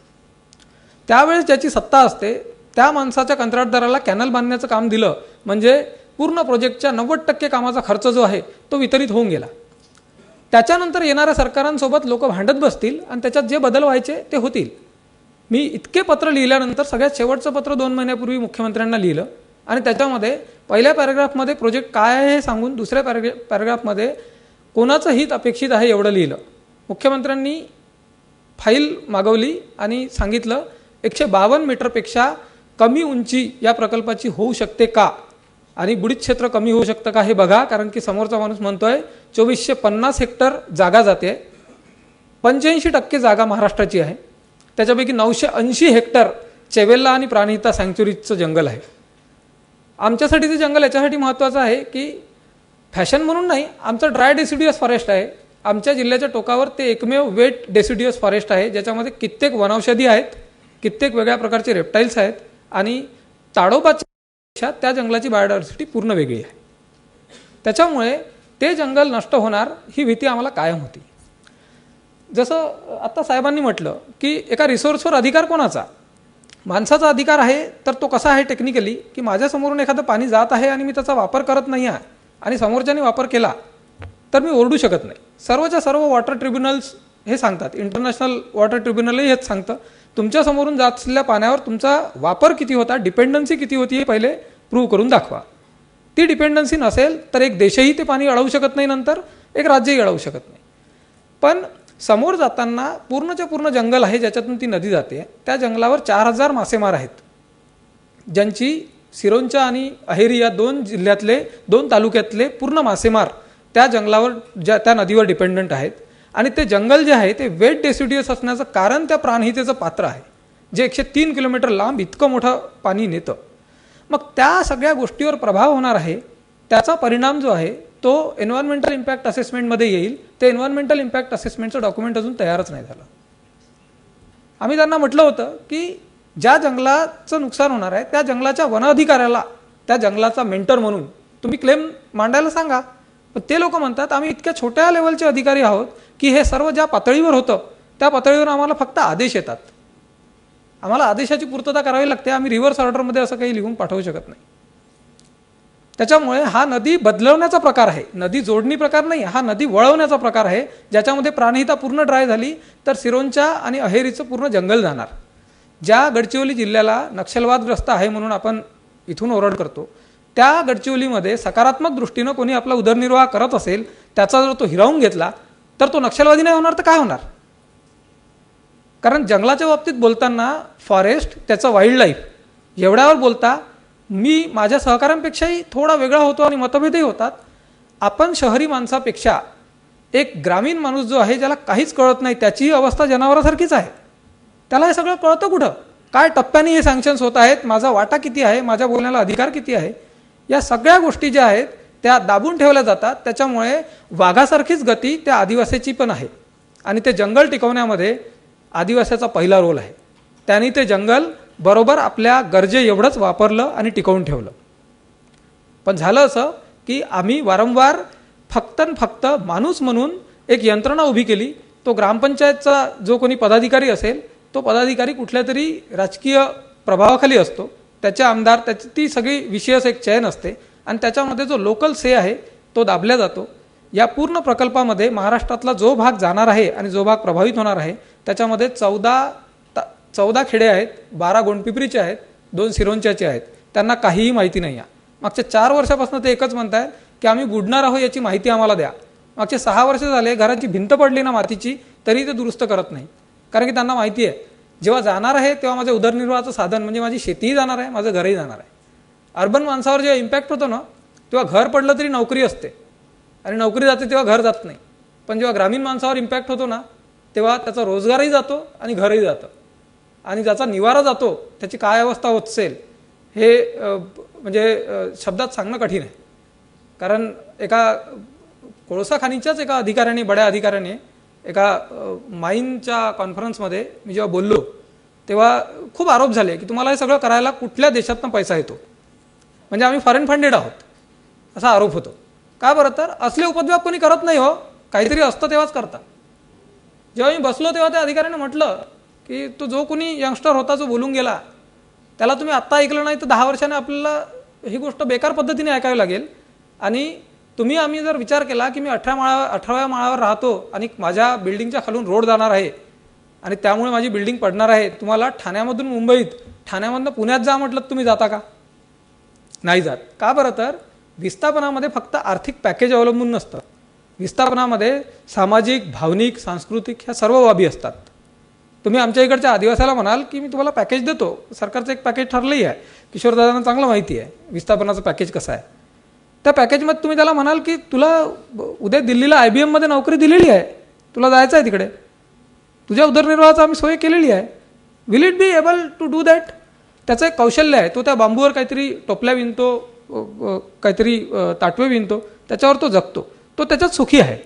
त्यावेळेस ज्याची सत्ता असते त्या माणसाच्या कंत्राटदाराला कॅनल बांधण्याचं काम दिलं म्हणजे पूर्ण प्रोजेक्टच्या 90% कामाचा खर्च जो आहे तो वितरित होऊन गेला. त्याच्यानंतर येणाऱ्या सरकारांसोबत लोक भांडत बसतील आणि त्याच्यात जे बदल व्हायचे ते होतील. मी इतके पत्र लिहिल्यानंतर सगळ्यात शेवटचं पत्र 2 महिन्यापूर्वी मुख्यमंत्र्यांना लिहिलं आणि त्याच्यामध्ये पहिल्या पॅराग्राफमध्ये प्रोजेक्ट काय आहे हे सांगून दुसऱ्या पॅराग्राफमध्ये कोणाचं हित अपेक्षित आहे एवढं लिहिलं. मुख्यमंत्र्यांनी फाईल मागवली आणि सांगितलं 152 मीटरपेक्षा कमी उंची या प्रकल्पाची होऊ शकते का आणि बुडीत क्षेत्र कमी होऊ शकतं का हे बघा, कारण की समोरचा माणूस म्हणतोय 2450 हेक्टर जागा जाते, 85% जागा महाराष्ट्राची आहे, त्याच्यापैकी 980 हेक्टर चेवेल्ला आणि प्राणिहिता सँक्च्युरीचं जंगल आहे. आमच्यासाठी ते जंगल याच्यासाठी महत्त्वाचं आहे की फॅशन म्हणून नाही, आमचं ड्राय डेसिड्युअस फॉरेस्ट आहे. आमच्या जिल्ह्याच्या टोकावर ते एकमेव वेट डेसिड्युअस फॉरेस्ट आहे ज्याच्यामध्ये कित्येक वनौषधी आहेत, कित्येक वेगळ्या प्रकारचे रेप्टाईल्स आहेत आणि ताडोबाच्या त्या जंगलाची बायोडायव्हर्सिटी पूर्ण वेगळी आहे. त्याच्यामुळे ते जंगल नष्ट होणार ही भीती आम्हाला कायम होती. जसं आत्ता साहेबांनी म्हटलं की एका रिसोर्सवर अधिकार कोणाचा? माणसाचा अधिकार आहे. तर तो कसा आहे टेक्निकली की माझ्यासमोरून एखादं पाणी जात आहे आणि मी त्याचा वापर करत नाही आहे आणि समोरच्याने वापर केला तर मी ओरडू शकत नाही. सर्वच्या सर्व वॉटर ट्रिब्युनल्स हे सांगतात, इंटरनॅशनल वॉटर ट्रिब्युनलही हेच सांगतं, तुमच्यासमोरून जात असलेल्या पाण्यावर तुमचा वापर किती होता, डिपेंडन्सी किती होती हे पहिले प्रूव्ह करून दाखवा. ती डिपेंडन्सी नसेल तर एक देशही ते पाणी अडवू शकत नाही, नंतर एक राज्यही अडवू शकत नाही. पण समोर जाताना पूर्णच्या पूर्ण जंगल आहे ज्याच्यातून ती नदी जाते, त्या जंगलावर 4000 मासेमार आहेत ज्यांची सिरोंचा आणि अहेरी या 2 जिल्ह्यातले 2 तालुक्यातले पूर्ण मासेमार त्या जंगलावर त्या नदीवर डिपेंडंट आहेत. आणि ते जंगल जे आहे ते वेट डेसिड्युअस असण्याचं कारण त्या प्राणहितेचं पात्र आहे जे 103 किलोमीटर लांब इतकं मोठं पाणी नेतं. मग त्या सगळ्या गोष्टीवर प्रभाव होणार आहे, त्याचा परिणाम जो आहे तो एन्व्हायरमेंटल इम्पॅक्ट असेसमेंटमध्ये येईल. ते एन्व्हायरमेंटल इम्पॅक्ट असेसमेंटचं डॉक्युमेंट अजून तयारच नाही झालं. आम्ही त्यांना म्हटलं होतं की ज्या जंगलाचं नुकसान होणार आहे त्या जंगलाच्या वन अधिकाऱ्याला त्या जंगलाचा मेंटर म्हणून तुम्ही क्लेम मांडायला सांगा. पण ते लोक म्हणतात आम्ही इतक्या छोट्या लेवलचे अधिकारी आहोत की हे सर्व ज्या पातळीवर होतं त्या पातळीवर आम्हाला फक्त आदेश येतात, आम्हाला आदेशाची पूर्तता करावी लागते, आम्ही रिव्हर्स ऑर्डरमध्ये असं काही लिहून पाठवू शकत नाही. त्याच्यामुळे हा नदी बदलवण्याचा प्रकार आहे, नदी जोडणी प्रकार नाही, हा नदी वळवण्याचा प्रकार आहे ज्याच्यामध्ये प्राणहिता पूर्ण ड्राय झाली तर सिरोंचा आणि अहेरीचं पूर्ण जंगल जाणार. ज्या गडचिरोली जिल्ह्याला नक्षलवादग्रस्त आहे म्हणून आपण इथून ओरड करतो, त्या गडचिरोलीमध्ये सकारात्मक दृष्टीनं कोणी आपला उदरनिर्वाह करत असेल, त्याचा जर तो हिरावून घेतला तर तो नक्षलवादी नाही होणार तर काय होणार? कारण जंगलाच्या बाबतीत बोलताना फॉरेस्ट, त्याचं वाईल्ड लाईफ एवढ्यावर बोलता मी माझ्या सहकाऱ्यांपेक्षाही थोडा वेगळा होतो आणि मतभेदही होतात. आपण शहरी माणसापेक्षा एक ग्रामीण माणूस जो आहे ज्याला काहीच कळत नाही त्याचीही अवस्था जनावरासारखीच आहे. त्याला हे सगळं कळतं कुठं, काय टप्प्याने हे सँक्शन्स होत आहेत, माझा वाटा किती आहे, माझ्या बोलण्याला अधिकार किती आहे, या सगळ्या गोष्टी ज्या आहेत त्या दाबून ठेवल्या जातात. त्याच्यामुळे वाघासारखीच गती त्या आदिवासीची पण आहे आणि ते जंगल टिकवण्यामध्ये आदिवासीचा पहिला रोल आहे. त्यांनी ते जंगल बरोबर आपल्या गरजे एवढंच वापरलं आणि टिकवून ठेवलं. पण झालं असं की आम्ही वारंवार फक्त माणूस म्हणून एक यंत्रणा उभी केली. तो ग्रामपंचायतचा जो कोणी पदाधिकारी असेल तो पदाधिकारी कुठल्या तरी राजकीय प्रभावाखाली असतो, त्याचे आमदार, त्याची ती सगळी विशेष एक चयन असते आणि त्याच्यामध्ये जो लोकल से आहे तो दाबल्या जातो. या पूर्ण प्रकल्पामध्ये महाराष्ट्रातला जो भाग जाणार आहे आणि जो भाग प्रभावित होणार आहे त्याच्यामध्ये 14 खेडे आहेत, 12 गोंडपिंपरीचे आहेत, 2 सिरोंच्याचे आहेत. त्यांना काहीही माहिती नाही आहे. मागच्या 4 वर्षापासून ते एकच म्हणत आहेत की आम्ही बुडणार आहोत याची माहिती आम्हाला द्या. मागचे 6 वर्ष झाले घराची भिंत पडली ना मातीची तरी ते दुरुस्त करत नाही, कारण की त्यांना माहिती आहे जेव्हा जाणार आहे तेव्हा माझ्या उदरनिर्वाहाचं साधन म्हणजे माझी शेतीही जाणार आहे, माझं घरही जाणार आहे. अर्बन माणसावर जेव्हा इम्पॅक्ट होतो ना तेव्हा घर पडलं तरी नोकरी असते आणि नोकरी जाते तेव्हा घर जात नाही. पण जेव्हा ग्रामीण माणसावर इम्पॅक्ट होतो ना तेव्हा त्याचा रोजगारही जातो आणि घरही जातं आणि ज्याचा निवारा जातो त्याची काय अवस्था होत असेल हे म्हणजे शब्दात सांगणं कठीण आहे. कारण एका कोळसा खाणीच्याच एका अधिकाऱ्याने, बड्या अधिकाऱ्याने एका माईनच्या कॉन्फरन्समध्ये मी जेव्हा बोललो तेव्हा खूप आरोप झाले की तुम्हाला हे सगळं करायला कुठल्या देशातनं पैसा येतो, म्हणजे आम्ही फॉरेन फंडेड आहोत असा आरोप होतो. का बरं? तर असले उपद्व्याप कोणी करत नाही हो, काहीतरी असतं तेव्हाच करता. जेव्हा मी बसलो तेव्हा त्या अधिकाऱ्याने म्हटलं की तो जो कोणी यंगस्टर होता जो बोलून गेला त्याला तुम्ही आत्ता ऐकलं नाही तर 10 वर्षाने आपल्याला ही गोष्ट बेकार पद्धतीने ऐकावी लागेल. आणि आम्ही जर विचार केला की मी 18व्या माळावर राहतो आणि माझ्या बिल्डिंगच्या खालून रोड जाणार आहे आणि त्यामुळे माझी बिल्डिंग पडणार आहे, तुम्हाला ठाण्यामधून मुंबईत, ठाण्यामधून पुण्यात जा म्हटलं तुम्ही जाता का? नाही जात. का बरं? तर विस्थापनामध्ये फक्त आर्थिक पॅकेज अवलंबून नसतं. विस्थापनामध्ये सामाजिक, भावनिक, सांस्कृतिक ह्या सर्व बाबी असतात. तुम्ही आमच्या इकडच्या आदिवासाला म्हणाल की मी तुम्हाला पॅकेज देतो, सरकारचं एक पॅकेज ठरलंही आहे, किशोरदादांना चांगलं माहिती आहे विस्थापनाचं पॅकेज कसं आहे. त्या पॅकेजमध्ये तुम्ही त्याला म्हणाल की तुला उद्या दिल्लीला IBM मध्ये नोकरी दिलेली आहे, तुला जायचं आहे तिकडे, तुझ्या उदरनिर्वाहाचा आम्ही सोय केलेली आहे, will it be able to do that? त्याचं एक कौशल्य आहे, तो त्या बांबूवर काहीतरी टोपल्या विणतो, काहीतरी ताटवे विणतो, त्याच्यावर तो जगतो, तो त्याच्यात सुखी आहे.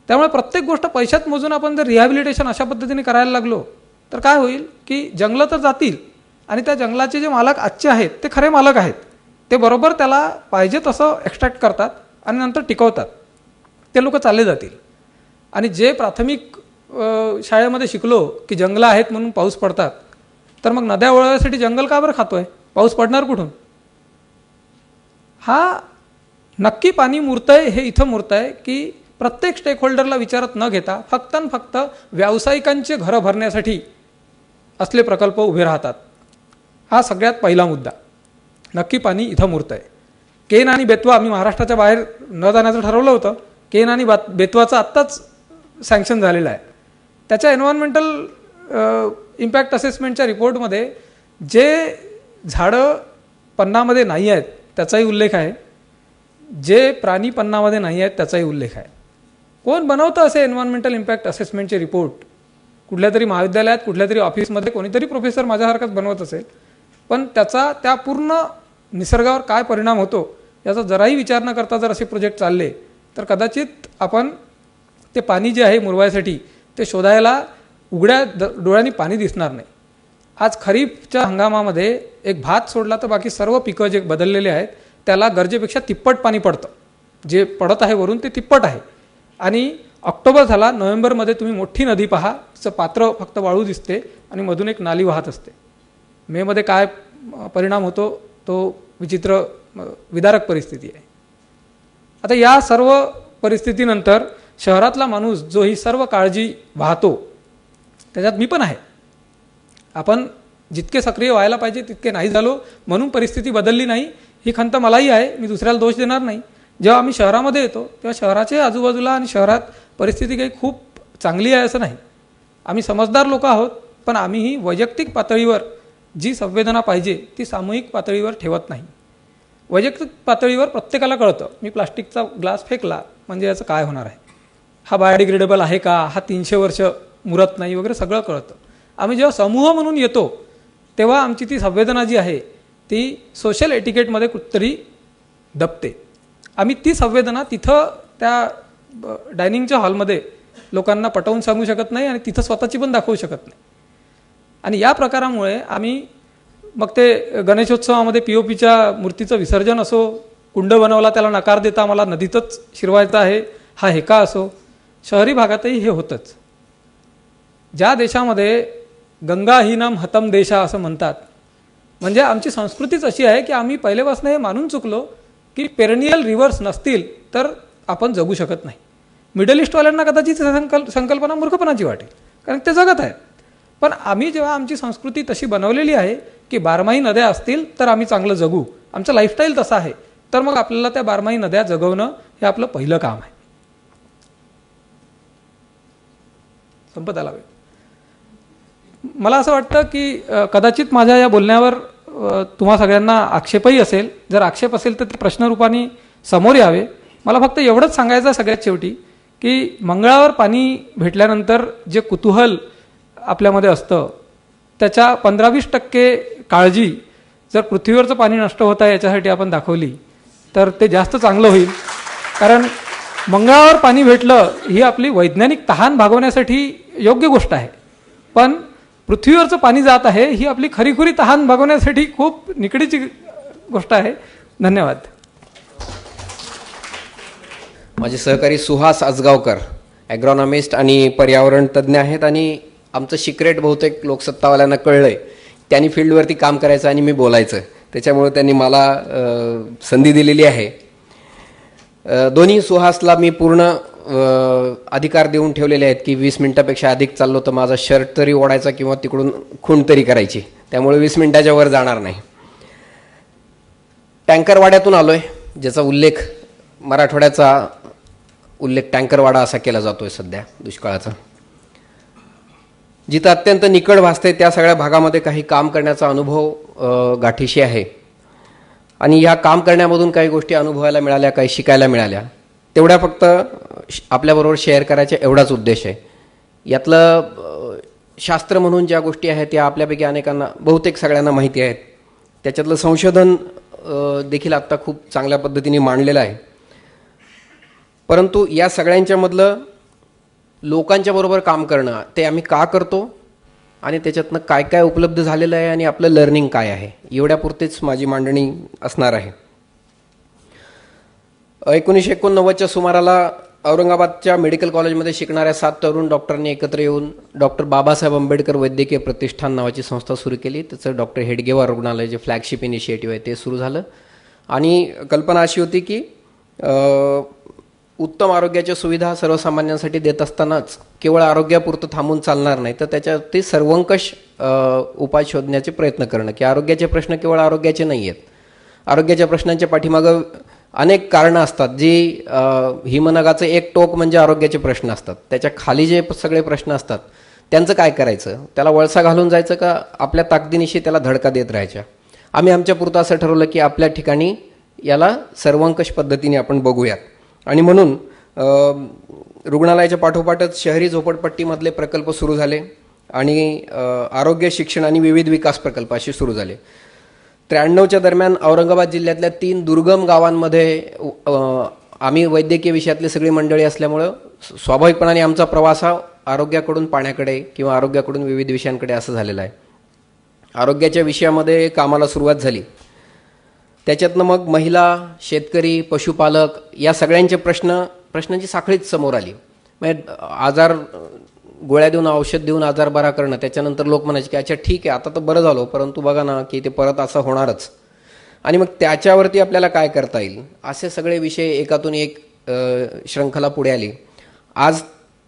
त्यामुळे प्रत्येक गोष्ट पैशात मोजून आपण जर रिहॅबिलिटेशन अशा पद्धतीने करायला लागलो तर काय होईल की जंगलं तर जातील आणि त्या जंगलाचे जे मालक आजचे आहेत ते खरे मालक आहेत, ते बरोबर त्याला पाहिजे तसं एक्स्ट्रॅक्ट करतात आणि नंतर टिकवतात, ते लोक चालले जातील. आणि जे प्राथमिक शाळेमध्ये शिकलो की जंगलं आहेत म्हणून पाऊस पडतात, तर मग नद्या वळवण्यासाठी जंगल का बरं खातोय? पाऊस पडणार कुठून? हा नक्की पाणी मुरतंय हे इथं मुरतंय की प्रत्येक स्टेक होल्डरला विचारत न घेता फक्त आणि फक्त व्यावसायिकांचे घरं भरण्यासाठी असले प्रकल्प उभे राहतात. हा सगळ्यात पहिला मुद्दा. नक्की पाणी इथं मुरतंय. केन आणि बेतवा, आम्ही महाराष्ट्राच्या बाहेर न जाण्याचं ठरवलं होतं. केन आणि बेतवाचं आत्ताच सँक्शन झालेलं आहे. त्याच्या एन्व्हायरमेंटल इम्पॅक्ट असेसमेंटच्या रिपोर्टमध्ये जे झाडं पन्नामध्ये नाही आहेत त्याचाही उल्लेख आहे, जे प्राणी पन्नामध्ये नाही आहेत त्याचाही उल्लेख आहे. कोण बनवतं असे एन्व्हायरमेंटल इम्पॅक्ट असेसमेंटचे रिपोर्ट? कुठल्या तरी महाविद्यालयात, कुठल्या तरी ऑफिसमध्ये कोणीतरी प्रोफेसर माझ्यासारखाच बनवत असेल, पण त्याचा त्या पूर्ण निसर्गावर काय परिणाम होतो याचा जराही विचार न करता जर असे प्रोजेक्ट चालले तर कदाचित आपण ते पाणी जे आहे मुरवायसाठी ते शोधायला उघड्या डोळ्यांनी पाणी दिसणार नाही. आज खरीपच्या हंगामामध्ये एक भात सोडला तर बाकी सर्व पिकं जे बदललेले आहेत त्याला गरजेपेक्षा तिप्पट पाणी पडतं. जे पडत आहे वरून ते तिप्पट आहे. आणि ऑक्टोबर झाला, नोव्हेंबरमध्ये तुम्ही मोठी नदी पहा, तिचं पात्र फक्त वाळू दिसते आणि मधून एक नाली वाहत असते. मेमध्ये काय परिणाम होतो तो विचित्र विदारक परिस्थिती आहे. आता या सर्व परिस्थितीनंतर शहरातला माणूस जो ही सर्व काळजी वाहतो त्याच्यात मी पण आहे. आपण जितके सक्रिय व्हायला पाहिजे तितके नाही झालो म्हणून परिस्थिती बदलली नाही ही खंत मलाही आहे, मी दुसऱ्याला दोष देणार नाही. जेव्हा आम्ही शहरामध्ये येतो तेव्हा शहराच्या आजूबाजूला आणि शहरात परिस्थिती काही खूप चांगली आहे असं नाही. आम्ही समजदार लोक आहोत, पण आम्हीही वैयक्तिक पातळीवर जी संवेदना पाहिजे ती सामूहिक पातळीवर ठेवत नाही. वैयक्तिक पातळीवर प्रत्येकाला कळतं मी प्लास्टिकचा ग्लास फेकला म्हणजे याचं काय होणार आहे, हा बायोडिग्रेडेबल आहे का, हा 300 वर्ष मुरत नाही वगैरे सगळं कळतं. आम्ही जेव्हा समूह म्हणून येतो तेव्हा आमची ती संवेदना जी आहे ती सोशल एटिकेटमध्ये कुठतरी दबते. आम्ही ती संवेदना तिथं त्या डायनिंगच्या हॉलमध्ये लोकांना पटवून सांगू शकत नाही आणि तिथं स्वतःची पण दाखवू शकत नाही. आणि या प्रकारामुळे आम्ही मग ते गणेशोत्सवामध्ये POPच्या मूर्तीचं विसर्जन असो, कुंड बनवला त्याला नकार देता मला नदीतच शिरवायचा आहे हा हेका असो, शहरी भागातही हे होतंच. ज्या देशामध्ये गंगाहीनम हतम देशा असं म्हणतात, म्हणजे आमची संस्कृतीच अशी आहे की आम्ही पहिलेपासून हे मानून चुकलो की पेरेनियल रिव्हर्स नसतील तर आपण जगू शकत नाही. मिडल ईस्टवाल्यांना कदाचित संकल्पना मूर्खपणाची वाटेल कारण ते जगत आहेत, पण आम्ही जेव्हा आमची संस्कृती तशी बनवलेली आहे की बारमाही नद्या असतील तर आम्ही चांगलं जगू, आमचं लाईफस्टाईल तसं आहे, तर मग आपल्याला त्या बारमाही नद्या जगवणं हे आपलं पहिलं काम आहे. संपत आला वेळ. मला असं वाटतं की कदाचित माझ्या या बोलण्यावर तुम्हा सगळ्यांना आक्षेपही असेल. जर आक्षेप असेल तर ते प्रश्नरूपाने समोर यावे. मला फक्त एवढंच सांगायचं सगळ्यात शेवटी की मंगळावर पाणी भेटल्यानंतर जे कुतूहल आपल्यामध्ये असतं त्याच्या 15-20% काळजी जर पृथ्वीवरचं पाणी नष्ट होत आहे याच्यासाठी आपण दाखवली तर ते जास्त चांगलं होईल. कारण मंगळावर पाणी भेटलं ही आपली वैज्ञानिक तहान भागवण्यासाठी योग्य गोष्ट आहे, पण पृथ्वीवरचं पाणी जात आहे ही आपली खरीखुरी तहान भागवण्यासाठी खूप निकडीची गोष्ट आहे. धन्यवाद. माझे सहकारी सुहास आजगावकर ॲग्रॉनॉमिस्ट आणि पर्यावरण तज्ज्ञ आहेत आणि आमचं सिक्रेट बहुतेक लोकसत्तावाल्यांना कळलं आहे. त्यांनी फील्डवरती काम करायचं आणि मी बोलायचं, त्याच्यामुळे त्यांनी मला संधी दिलेली आहे. दोन्ही सुहासला मी पूर्ण अधिकार देऊन ठेवलेले आहेत की 20 मिनिटापेक्षा अधिक चाललो तर माझा शर्ट तरी ओढायचा किंवा तिकडून खूण तरी करायची, त्यामुळे 20 मिनिटाच्या वर जाणार नाही. टँकरवाड्यातून आलो आहे, ज्याचा उल्लेख मराठवाड्याचा उल्लेख टँकरवाडा असा केला जातो आहे सध्या दुष्काळाचा. जिथं अत्यंत निकड भासते त्या सगळ्या भागामध्ये काही काम करण्याचा अनुभव गाठीशी आहे आणि ह्या काम करण्यामधून काही गोष्टी अनुभवायला मिळाल्या, काही शिकायला मिळाल्या, तेवढ्या फक्त आपल्याबरोबर शेअर करायचा एवढाच उद्देश आहे. यातलं शास्त्र म्हणून ज्या गोष्टी आहेत त्या आपल्यापैकी अनेकांना, बहुतेक सगळ्यांना माहिती आहेत. त्याच्यातलं संशोधन देखील आत्ता खूप चांगल्या पद्धतीने मांडलेलं आहे. परंतु या सगळ्यांच्यामधलं लोकांच्या बरोबर काम करणं ते आम्ही का करतो आणि त्याच्यातनं काय काय उपलब्ध झालेलं आहे आणि आपलं लर्निंग काय आहे, एवढ्यापुरतीच माझी मांडणी असणार आहे. 1989च्या सुमाराला औरंगाबादच्या मेडिकल कॉलेजमध्ये शिकणाऱ्या 7 तरुण डॉक्टरांनी एकत्र येऊन डॉक्टर बाबासाहेब आंबेडकर वैद्यकीय प्रतिष्ठान नावाची संस्था सुरू केली. त्याचं डॉक्टर हेडगेवार रुग्णालय जे फ्लॅगशिप इनिशिएटिव्ह आहे ते सुरू झालं आणि कल्पना अशी होती की उत्तम आरोग्याच्या सुविधा सर्वसामान्यांसाठी देत असतानाच केवळ आरोग्यापुरतं थांबून चालणार नाही, तर त्याच्यावरती सर्वंकष उपाय शोधण्याचे प्रयत्न करणं, की आरोग्याचे प्रश्न केवळ आरोग्याचे नाही आहेत. आरोग्याच्या प्रश्नांच्या पाठीमागं अनेक कारणं असतात, जी हिमनगाचं एक टोक म्हणजे आरोग्याचे प्रश्न असतात. त्याच्या खाली जे सगळे प्रश्न असतात त्यांचं काय करायचं, त्याला वळसा घालून जायचं का आपल्या ताकदीनिशी त्याला धडका देत राहायच्या. आम्ही आमच्या पुरतं असं ठरवलं की आपल्या ठिकाणी याला सर्वंकष पद्धतीने आपण बघूयात आणि म्हणून रुग्णालयाच्या पाठोपाठच शहरी झोपडपट्टीमधले प्रकल्प सुरू झाले आणि आरोग्य शिक्षण आणि विविध विकास प्रकल्प असे सुरू झाले. 93च्या दरम्यान औरंगाबाद जिल्ह्यातल्या 3 दुर्गम गावांमध्ये आम्ही वैद्यकीय विषयातली सगळी मंडळी असल्यामुळं स्वाभाविकपणाने आमचा प्रवास हा आरोग्याकडून पाण्याकडे किंवा आरोग्याकडून विविध विषयांकडे असं झालेला आहे. आरोग्याच्या विषयामध्ये कामाला सुरुवात झाली. त्याच्यातनं मग महिला, शेतकरी, पशुपालक या सगळ्यांचे प्रश्नांची साखळीच समोर आली. म्हणजे आजार गोळ्या देऊन औषध देऊन आजार बरा करणं, त्याच्यानंतर लोक म्हणायचे की अच्छा ठीक आहे आता तर बरं झालो, परंतु बघा ना की ते परत असं होणारच आणि मग त्याच्यावरती आपल्याला काय करता येईल, असे सगळे विषय एकातून एक श्रृंखला पुढे आली. आज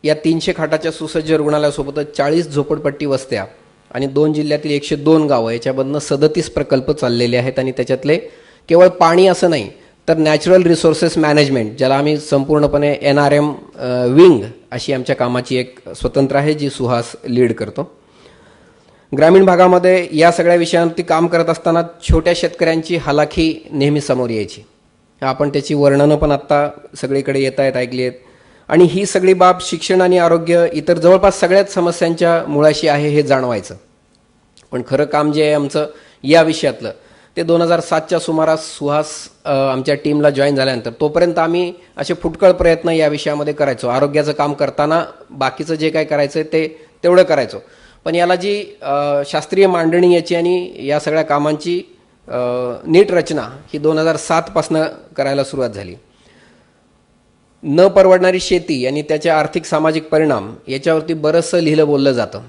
या 300 खाटाच्या सुसज्ज रुग्णालयासोबतच 40 झोपडपट्टी वस्त्या आणि 2 जिल्ह्यातील 102 गावं याच्यामधनं 37 प्रकल्प चाललेले आहेत आणि त्याच्यातले केवळ पाणी असं नाही तर नॅचरल रिसोर्सेस मॅनेजमेंट, ज्याला आम्ही संपूर्णपणे NRM विंग अशी आमच्या कामाची एक स्वतंत्र आहे जी सुहास लीड करतो. ग्रामीण भागामध्ये या सगळ्या विषयांवरती काम करत असताना छोट्या शेतकऱ्यांची हालाखी नेहमी समोर यायची. आपण त्याची वर्णनं पण आत्ता सगळीकडे येत आहेत, ऐकली आहेत आणि ही सगळी बाब शिक्षण आणि आरोग्य इतर जवळपास सगळ्याच समस्यांच्या मुळाशी आहे हे जाणवायचं. पण खरं काम जे आहे आमचं या विषयातलं ते 2007च्या सुमारास सुहास आमच्या टीमला जॉईन झाल्यानंतर, तोपर्यंत आम्ही असे फुटकळ प्रयत्न या विषयामध्ये करायचो. आरोग्याचं काम करताना बाकीचं जे काय करायचं ते तेवढं करायचो, पण याला जी शास्त्रीय मांडणी याची आणि या सगळ्या कामांची नीट रचना ही 2007पासून करायला सुरुवात झाली. न परवडणारी शेती आणि त्याचे आर्थिक सामाजिक परिणाम याच्यावरती बरंचसं लिहिलं बोललं जातं,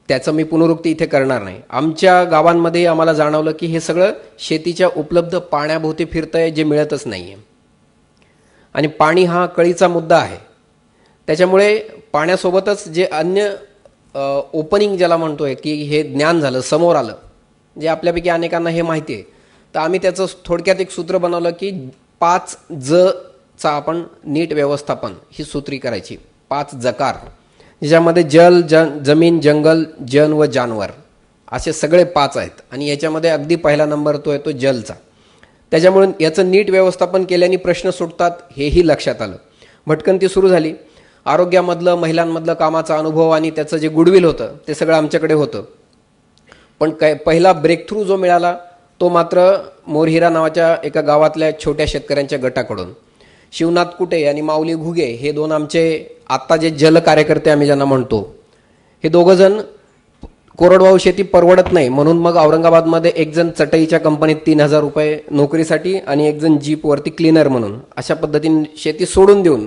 त्याचं मी पुनरुक्ती इथे करणार नाही. आमच्या गावांमध्ये आम्हाला जाणवलं की हे सगळं शेतीच्या उपलब्ध पाण्याभोवती फिरतंय, जे मिळतच नाही आहे आणि पाणी हा कळीचा मुद्दा आहे. त्याच्यामुळे पाण्यासोबतच जे अन्य ओपनिंग ज्याला म्हणतोय की हे ज्ञान झालं, समोर आलं, जे आपल्यापैकी अनेकांना हे माहिती आहे, तर आम्ही त्याचं थोडक्यात एक सूत्र बनवलं की 5 जचा आपण नीट व्यवस्थापन ही सूत्री करायची. 5 जकार, ज्याच्यामध्ये जल, जमीन, जंगल, जन व जानवर असे सगळे 5 आहेत आणि याच्यामध्ये अगदी पहिला नंबर तो आहे तो जलचा. त्याच्यामुळे याचं नीट व्यवस्थापन केल्याने प्रश्न सुटतात हेही लक्षात आलं. भटकंती सुरू झाली. आरोग्यामधलं, महिलांमधलं कामाचा अनुभव आणि त्याचं जे गुडविल होतं ते सगळं आमच्याकडे होतं. पण पहिला ब्रेकथ्रू जो मिळाला तो मात्र मोरहिरा नावाच्या एका गावातल्या छोट्या शेतकऱ्यांच्या गटाकडून. शिवनाथ कुटे आणि माऊली घुगे हे 2 आमचे आत्ता जे जल कार्यकर्ते आम्ही ज्यांना म्हणतो, हे 2 जण कोरडवाहू शेती परवडत नाही म्हणून मग औरंगाबादमध्ये एक जण चटईच्या कंपनीत 3000 रुपये नोकरीसाठी आणि एक जण जीपवरती क्लीनर म्हणून अशा पद्धतीने शेती सोडून देऊन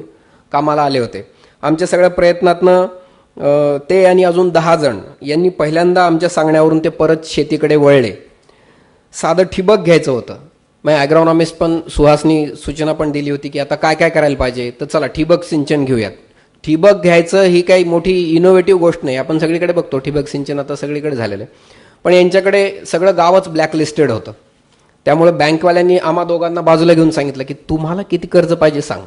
कामाला आले होते आमच्या सगळ्या प्रयत्नातनं ते आणि अजून 10 जण यांनी पहिल्यांदा आमच्या सांगण्यावरून ते परत शेतीकडे वळले. साधं ठिबक घ्यायचं होतं. मग ॲग्रॉनॉमिस्ट पण सुहासनी सूचना पण दिली होती की आता काय काय करायला पाहिजे, तर चला ठिबक सिंचन घेऊयात. ठिबक घ्यायचं ही काही मोठी इनोव्हेटिव्ह गोष्ट नाही. आपण सगळीकडे बघतो ठिबक सिंचन आता सगळीकडे झालेलं आहे. पण यांच्याकडे सगळं गावच ब्लॅकलिस्टेड होतं. त्यामुळे बँकवाल्यांनी आम्हा दोघांना बाजूला घेऊन सांगितलं की तुम्हाला किती कर्ज पाहिजे सांग,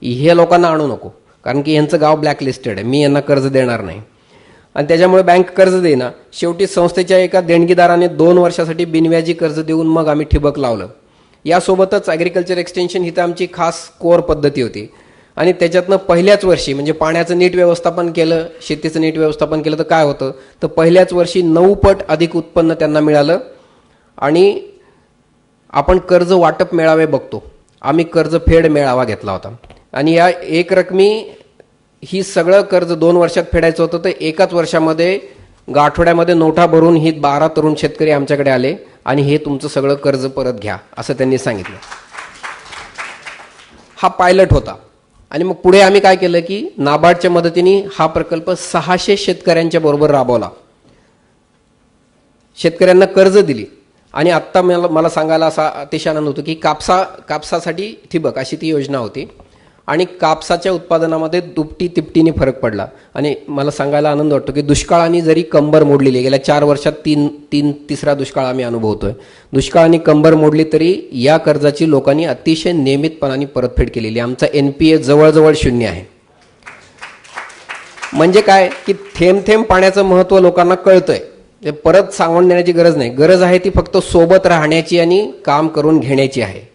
हे लोकांना आणू नको, कारण की यांचं गाव ब्लॅकलिस्टेड आहे, मी यांना कर्ज देणार नाही. आणि त्याच्यामुळे बँक कर्ज देईना. शेवटी संस्थेच्या एका देणगीदाराने 2 वर्षासाठी बिनव्याजी कर्ज देऊन मग आम्ही ठिबक लावलं. यासोबतच ॲग्रिकल्चर एक्सटेन्शन ही तर आमची खास कोअर पद्धती होती. आणि त्याच्यातनं पहिल्याच वर्षी म्हणजे पाण्याचं नीट व्यवस्थापन केलं, शेतीचं नीट व्यवस्थापन केलं तर काय होतं, तर पहिल्याच वर्षी 9 पट अधिक उत्पन्न त्यांना मिळालं. आणि आपण कर्ज वाटप मेळावे बघतो, आम्ही कर्ज फेड मेळावा घेतला होता. आणि या एक रकमी ही सगळं कर्ज 2 वर्षात फेडायचं होतं, तर एकाच वर्षामध्ये आठवड्यामध्ये नोटा भरून ही 12 तरुण शेतकरी आमच्याकडे आले आणि हे तुमचं सगळं कर्ज परत घ्या असं त्यांनी सांगितलं. हा पायलट होता. आणि मग पुढे आम्ही काय केलं की नाबार्डच्या मदतीने हा प्रकल्प 600 शेतकऱ्यांच्या बरोबर राबवला, शेतकऱ्यांना कर्ज दिली. आणि आत्ता मला सांगायला असा अतिशय आनंद होतो की कापसासाठी ठिबक अशी ती योजना होती आणि कापसाच्या उत्पादनामध्ये दुपटी तिपटीने फरक पडला. आणि मला सांगायला आनंद वाटतो की दुष्काळाने जरी कंबर मोडलेली, गेल्या 4 वर्षात तिसरा दुष्काळ आम्ही अनुभवतोय, दुष्काळाने कंबर मोडली तरी या कर्जाची लोकांनी अतिशय नियमितपणाने परतफेड केलेली. आमचा NPA जवळजवळ 0 आहे. म्हणजे काय की थेंब थेंब पाण्याचं महत्त्व लोकांना कळतंय. ते परत सांगून देण्याची गरज नाही, गरज आहे ती फक्त सोबत राहण्याची आणि काम करून घेण्याची आहे.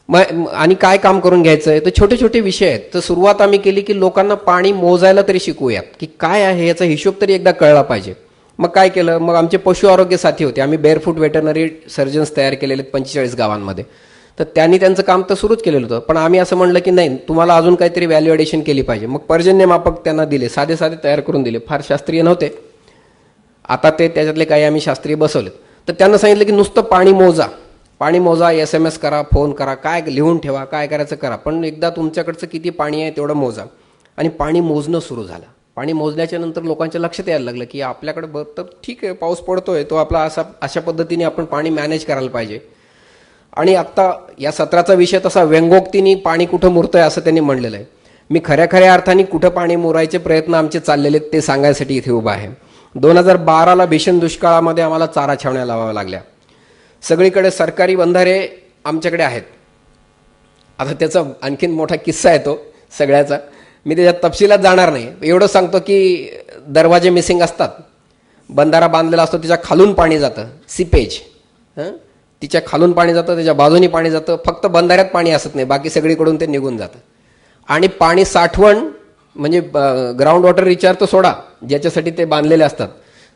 आणि काय काम करून घ्यायचं आहे, तर छोटे छोटे विषय आहेत. तर सुरुवात आम्ही केली की लोकांना पाणी मोजायला तरी शिकवूयात की काय आहे याचा हिशोब तरी एकदा कळला पाहिजे. मग काय केलं, मग आमचे पशु आरोग्य साथी होते, आम्ही बेअरफूट वेटरनरी सर्जन्स तयार केलेले 45 गावांमध्ये. तर त्यांनी त्यांचं काम तर सुरूच केलेलं होतं, पण आम्ही असं म्हणलं की नाही, तुम्हाला अजून काहीतरी व्हॅल्यू ॲडिशन केली पाहिजे. मग पर्जन्यमापक त्यांना दिले, साधे साधे तयार करून दिले, फार शास्त्रीय नव्हते. आता ते त्याच्यातले काही आम्ही शास्त्रीय बसवलेत. तर त्यांना सांगितलं की नुसतं पाणी मोजा, SMS करा, फोन करा, काय लिहून ठेवा, काय करायचं करा, पण एकदा तुमच्याकडचं किती पाणी आहे तेवढं मोजा. आणि पाणी मोजणं सुरू झालं. पाणी मोजल्याच्या नंतर लोकांच्या लक्षात यायला लागलं की आपल्याकडे तर ठीक आहे, पाऊस पडतोय, तो आपला अशा पद्धतीने आपण पाणी मॅनेज करायला पाहिजे. आणि आत्ता या सत्राचा विषय तसा व्यंगोक्तीने पाणी कुठं मुरतंय असं त्यांनी म्हणलेलं आहे. मी खऱ्या अर्थाने कुठं पाणी मुरायचे प्रयत्न आमचे चाललेले ते सांगायसाठी इथे उभा आहे. 2012ला भीषण दुष्काळामध्ये आम्हाला चारा छावण्या लावाव्या लागल्या. सगळीकडे सरकारी बंधारे आमच्याकडे आहेत. आता त्याचा आणखीन मोठा किस्सा आहे तो सगळ्याचा, मी त्याच्यात तपशिलात जाणार नाही. एवढं सांगतो की दरवाजे मिसिंग असतात, बंधारा बांधलेला असतो, त्याच्या खालून पाणी जातं, सिपेज, तिच्या खालून पाणी जातं, त्याच्या बाजूनी पाणी जातं, फक्त बंधाऱ्यात पाणी असत नाही, बाकी सगळीकडून ते निघून जातं. आणि पाणी साठवण म्हणजे ग्राउंड वॉटर रिचार्ज तर सोडा, ज्याच्यासाठी ते बांधलेले असतात,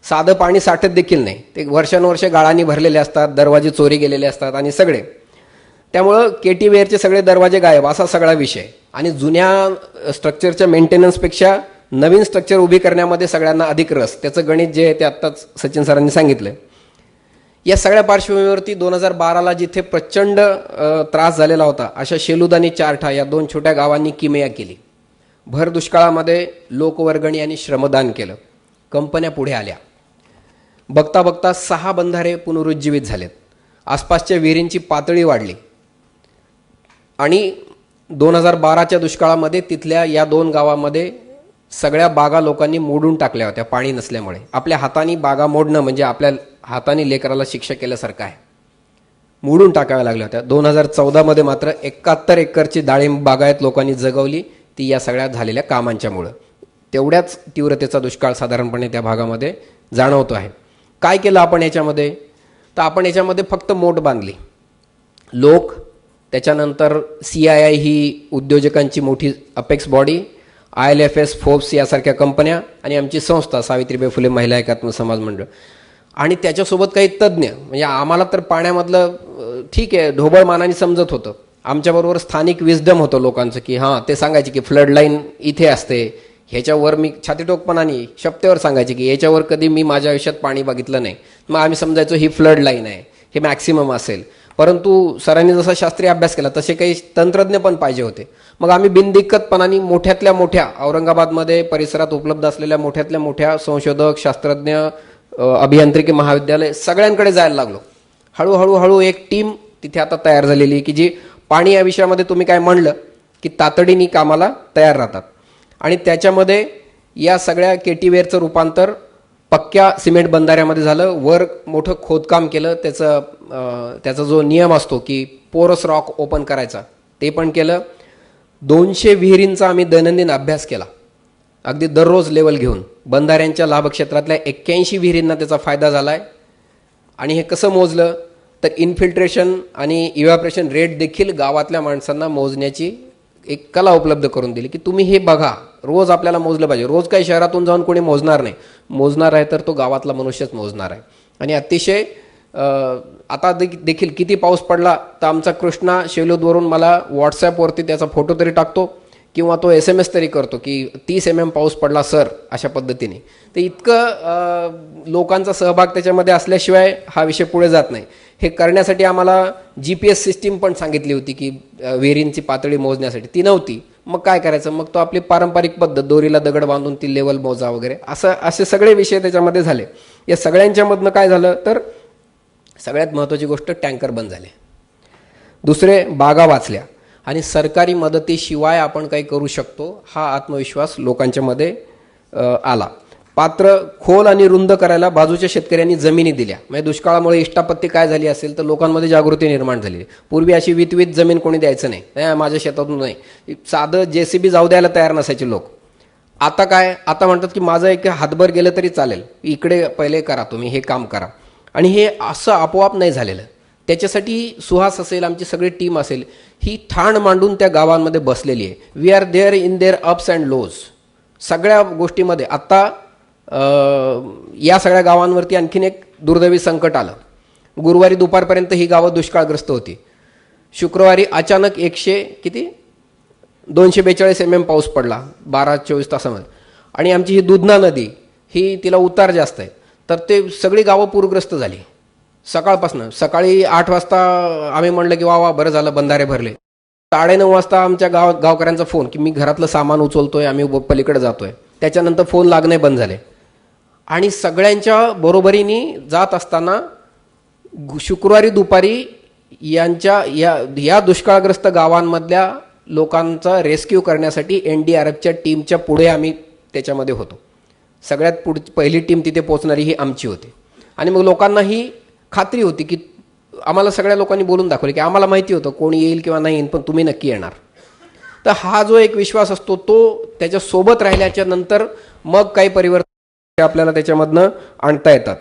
साधं पाणी साठत देखील नाही, ते वर्षानुवर्ष गाळांनी भरलेले असतात, दरवाजे चोरी गेलेले असतात आणि सगळे. त्यामुळं KTVRचे सगळे दरवाजे गायब असा सगळा विषय. आणि जुन्या स्ट्रक्चरच्या मेंटेनन्सपेक्षा नवीन स्ट्रक्चर उभी करण्यामध्ये सगळ्यांना अधिक रस, त्याचं गणित जे आहे ते आत्ताच सचिन सरांनी सांगितलं. या सगळ्या पार्श्वभूमीवरती 2012ला जिथे प्रचंड त्रास झालेला होता, अशा शेलूद आणि चारठा या 2 छोट्या गावांनी किमया केली. भर दुष्काळामध्ये लोकवर्गणी आणि श्रमदान केलं. कंपन्या पुढे आल्या. बघता बघता 6 बंधारे पुनरुज्जीवित झालेत. आसपासच्या विहिरींची पातळी वाढली. आणि 2012च्या दुष्काळामध्ये तिथल्या या 2 गावामध्ये सगळ्या बागा लोकांनी मोडून टाकल्या होत्या पाणी नसल्यामुळे. आपल्या हाताने बागा मोडणं म्हणजे आपल्या हाताने लेकराला शिक्षा केल्यासारखं आहे. मोडून टाकाव्या लागल्या होत्या. 2014मध्ये मात्र 71 एकरची डाळिंब बागायत लोकांनी जगवली, ती या सगळ्या झालेल्या कामांच्यामुळं. तेवढ्याच तीव्रतेचा दुष्काळ साधारणपणे त्या भागामध्ये जाणवतो आहे. काय केलं आपण याच्यामध्ये, तर आपण याच्यामध्ये फक्त मोठ बांधली. लोक, त्याच्यानंतर CII ही उद्योजकांची मोठी अपेक्स बॉडी, ILFS, फोर्ब्स यासारख्या कंपन्या आणि आमची संस्था सावित्रीबाई फुले महिला एकात्म समाज मंडळ आणि त्याच्यासोबत काही तज्ज्ञ. म्हणजे आम्हाला तर पाण्यामधलं ठीक आहे ढोबळ मानाने समजत होतं. आमच्याबरोबर स्थानिक विजडम होतं लोकांचं की हां, ते सांगायचे की फ्लड लाईन इथे असते, ह्याच्यावर मी छातीटोकपणाने शब्दावर सांगायचे की याच्यावर कधी मी माझ्या आयुष्यात पाणी बघितलं नाही. मग आम्ही समजायचो ही फ्लड लाईन आहे, हे मॅक्सिमम असेल. परंतु सरांनी जसा शास्त्रीय अभ्यास केला तसे काही तंत्रज्ञ पण पाहिजे होते. मग आम्ही बिनदिक्कतपणाने मोठ्यातल्या मोठ्या औरंगाबादमध्ये परिसरात उपलब्ध असलेल्या मोठ्यातल्या मोठ्या संशोधक, शास्त्रज्ञ, अभियांत्रिकी महाविद्यालय सगळ्यांकडे जायला लागलो. हळूहळू एक टीम तिथे आता तयार झालेली आहे की जी पाणी या विषयामध्ये तुम्ही काय म्हणलं की तातडीने कामाला तयार राहतात. आणि त्याच्यामध्ये या सगळ्या केटीवेअरचं रूपांतर पक्क्या सिमेंट बंधाऱ्यामध्ये झालं. वर मोठं खोदकाम केलं. त्याचा जो नियम असतो की पोरस रॉक ओपन करायचा ते पण केलं. 200 विहिरींचा आम्ही दैनंदिन अभ्यास केला, अगदी दररोज लेवल घेऊन. बंधाऱ्यांच्या लाभक्षेत्रातल्या 81 विहिरींना त्याचा फायदा झाला आहे. आणि हे कसं मोजलं तर इन्फिल्ट्रेशन आणि इव्हॅपरेशन रेट देखील गावातल्या माणसांना मोजण्याची एक कला उपलब्ध करून दिली की तुम्ही हे बघा, रोज आपल्याला मोजलं पाहिजे. रोज काही शहरातून जाऊन कोणी मोजणार नाही. मोजणार आहे तर तो गावातला मनुष्यच मोजणार आहे. आणि अतिशय आता देखील किती पाऊस पडला तर आमचा कृष्णा शेलूदवरून मला व्हॉट्सॲपवरती त्याचा फोटो तरी टाकतो किंवा तो SMS तरी करतो की 30 mm पाऊस पडला सर, अशा पद्धतीने. तर इतकं लोकांचा सहभाग त्याच्यामध्ये असल्याशिवाय हा विषय पुढे जात नाही. हे करण्यासाठी आम्हाला GPS सिस्टीम पण सांगितली होती की विहिरींची पातळी मोजण्यासाठी, ती नव्हती. मग काय करायचं, मग तो आपली पारंपरिक पद्धत दोरीला दगड बांधून ती लेवल मोजा वगैरे असे सगळे विषय त्याच्यामध्ये झाले. या सगळ्यांच्यामधनं काय झालं तर सगळ्यात महत्त्वाची गोष्ट टँकर बंद झाले. दुसरे बागा वाचल्या. आणि सरकारी मदतीशिवाय आपण काही करू शकतो हा आत्मविश्वास लोकांच्यामध्ये आला. पात्र खोल आणि रुंद करायला बाजूच्या शेतकऱ्यांनी जमिनी दिल्या. म्हणजे दुष्काळामुळे इष्टापत्ती काय झाली असेल तर लोकांमध्ये जागृती निर्माण झाली. पूर्वी अशी वितवित जमीन कोणी द्यायचं नाही, माझ्या शेतातून नाही, साधं JCB जाऊ द्यायला तयार नसायचे लोक. आता काय, आता म्हणतात की माझं एक हातभर गेलं तरी चालेल, इकडे पहिले करा, तुम्ही हे काम करा. आणि हे असं आपोआप नाही झालेलं. त्याच्यासाठी सुहास असेल, आमची सगळी टीम असेल, ही ठाण मांडून त्या गावांमध्ये बसलेली आहे. We are there in their ups and lows. सगळ्या गोष्टीमध्ये आत्ता या सगळ्या गावांवरती आणखीन एक दुर्दैवी संकट आलं. गुरुवारी दुपारपर्यंत ही गावं दुष्काळग्रस्त होती. शुक्रवारी अचानक 242 mm पाऊस पडला 12-24 तासामध्ये. आणि आमची ही दुधना नदी ही तिला उतार जास्त आहे, तर ते सगळी गावं पूरग्रस्त झाली. सकाळपासून सकाळी 8 वाजता आम्ही म्हणलं की वा बरं झालं बंधारे भरले. 9:30 वाजता आमच्या गावकऱ्यांचा फोन की मी घरातलं सामान उचलतोय, आम्ही पलीकडे जातोय. त्याच्यानंतर फोन लागणे बंद झाले. आणि सगळ्यांच्या बरोबरीने जात असताना शुक्रवारी दुपारी या दुष्काळग्रस्त गावांमधल्या लोकांचा रेस्क्यू करण्यासाठी NDRFच्या टीमच्या पुढे आम्ही त्याच्यामध्ये होतो. सगळ्यात पहिली टीम तिथे पोहोचणारी ही आमची होती. आणि मग लोकांना ही खात्री होती की आम्हाला सगळ्या लोकांनी बोलून दाखवले की आम्हाला माहिती होतं कोणी येईल किंवा नाही येईल, पण तुम्ही नक्की येणार. तर हा जो एक विश्वास असतो तो त्याच्यासोबत राहिल्याच्या नंतर मग काही परिवर्तन आपल्याला त्याच्यामधनं आणता येतात.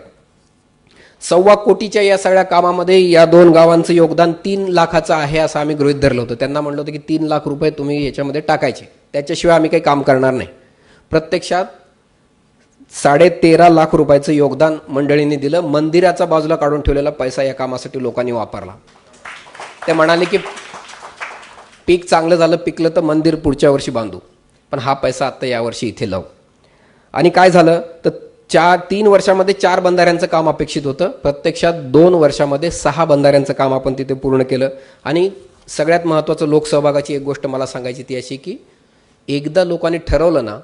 1.25 कोटीच्या या सगळ्या कामामध्ये या 2 गावांचं योगदान 3 लाखाचं आहे असं आम्ही गृहीत धरलं होतं. त्यांना म्हणलं होतं की 3 लाख रुपये तुम्ही याच्यामध्ये टाकायचे, त्याच्याशिवाय आम्ही काही काम करणार नाही. प्रत्यक्षात 13.5 लाख रुपयाचं योगदान मंडळींनी दिलं. मंदिराचा बाजूला काढून ठेवलेला पैसा या कामासाठी लोकांनी वापरला. ते म्हणाले की पीक चांगलं झालं, पिकलं तर मंदिर पुढच्या वर्षी बांधू, पण हा पैसा आत्ता यावर्षी इथे लावू. आणि काय झालं तर 3 वर्षामध्ये 4 बंधाऱ्यांचं काम अपेक्षित होतं. प्रत्यक्षात 2 वर्षामध्ये 6 बंधाऱ्यांचं काम आपण तिथे पूर्ण केलं. आणि सगळ्यात महत्त्वाचं लोकसहभागाची एक गोष्ट मला सांगायची ती अशी की एकदा लोकांनी ठरवलं ना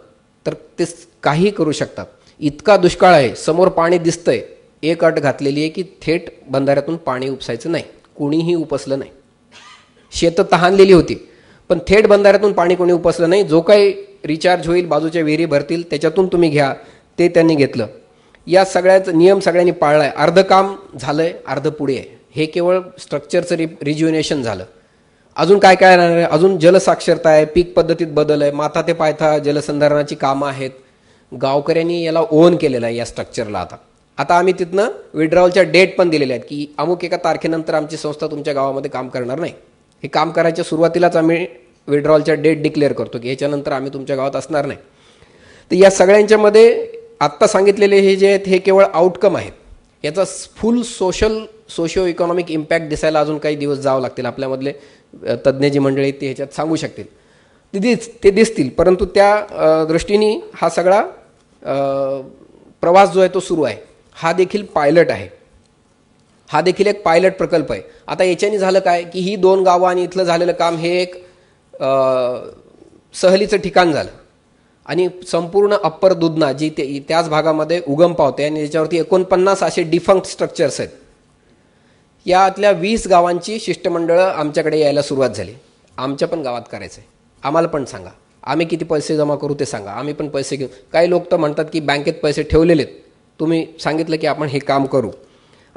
तर ते काही करू शकतात. इतका दुष्काळ आहे, समोर पाणी दिसतंय, एक अट घातलेली आहे की थेट बंधाऱ्यातून पाणी उपसायचं नाही. कोणीही उपसलं नाही. शेतं तहानलेली होती पण थेट बंधाऱ्यातून पाणी कोणी उपसलं नाही. जो काही रिचार्ज होईल, बाजूच्या विहिरी भरतील, त्याच्यातून तुम्ही घ्या, ते त्यांनी घेतलं. या सगळ्याचं नियम सगळ्यांनी पाळला आहे. अर्ध काम झालंय, अर्ध पुढे आहे. हे केवळ स्ट्रक्चरचं रिज्युनेशन झालं. अजून काय काय राहणार आहे, अजून जलसाक्षरता आहे, पीक पद्धतीत बदल आहे, माथा ते पायथा जलसंधारणाची कामं आहेत. गावकऱ्यांनी याला ओन केलेलं आहे या स्ट्रक्चरला. आता आम्ही तिथनं विड्रॉवलच्या डेट पण दिलेल्या आहेत की अमुक एका तारखेनंतर आमची संस्था तुमच्या गावामध्ये काम करणार नाही. हे काम करायच्या सुरुवातीलाच आम्ही विड्रॉवलच्या डेट डिक्लेअर करतो की ह्याच्यानंतर आम्ही तुमच्या गावात असणार नाही. तर या सगळ्यांच्यामध्ये आत्ता सांगितलेले हे जे आहेत हे केवळ आउटकम आहेत. याचा फुल सोशिओ इकॉनॉमिक इम्पॅक्ट दिसायला अजून काही दिवस जावं लागतील. आपल्यामधले तज्ज्ञ जी मंडळी ते ह्याच्यात सांगू शकतील, ते दिसतील. परंतु त्या दृष्टीने हा सगळा प्रवास जो आहे तो सुरू आहे. हा देखील पायलट आहे. हा देखील एक पायलट प्रकल्प आहे. आता याच्याने झालं काय की ही 2 गावं आणि इथलं झालेलं काम हे एक सहलीचं ठिकाण झालं आणि संपूर्ण अप्पर दुधना जी त्याच भागामध्ये उगम पावते आणि त्याच्यावरती 49 असे डिफंक्ट स्ट्रक्चर्स आहेत. यातल्या 20 गावांची शिष्टमंडळं आमच्याकडे यायला सुरुवात झाली. आमच्या पण गावात करायचं आहे, आम्हाला पण सांगा, आम्ही किती पैसे जमा करू ते सांगा, आम्ही पण पैसे घेऊ. काही लोक तर म्हणतात की बँकेत पैसे ठेवलेले आहेत, तुम्ही सांगितलं की आपण हे काम करू.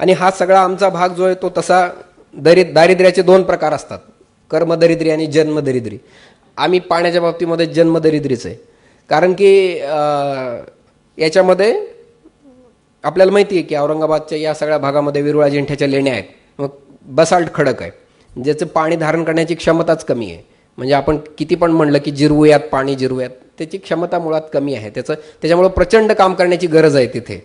आणि हा सगळा आमचा भाग जो आहे तो तसा दारिद्र्याचे 2 प्रकार असतात, कर्मदरिद्री आणि जन्मदरिद्री. आम्ही पाण्याच्या बाबतीमध्ये जन्मदरिद्रीच आहे, कारण की याच्यामध्ये आपल्याला माहिती आहे की औरंगाबादच्या या सगळ्या भागामध्ये वेरुळ अजिंठ्याच्या लेण्या आहेत, मग बसाल्ट खडक आहे ज्याचं पाणी धारण करण्याची क्षमताच कमी आहे. म्हणजे आपण किती पण म्हणलं की जिरवूयात पाणी जिरवूयात, त्याची क्षमता मुळात कमी आहे. त्याच्यामुळं प्रचंड काम करण्याची गरज आहे तिथे,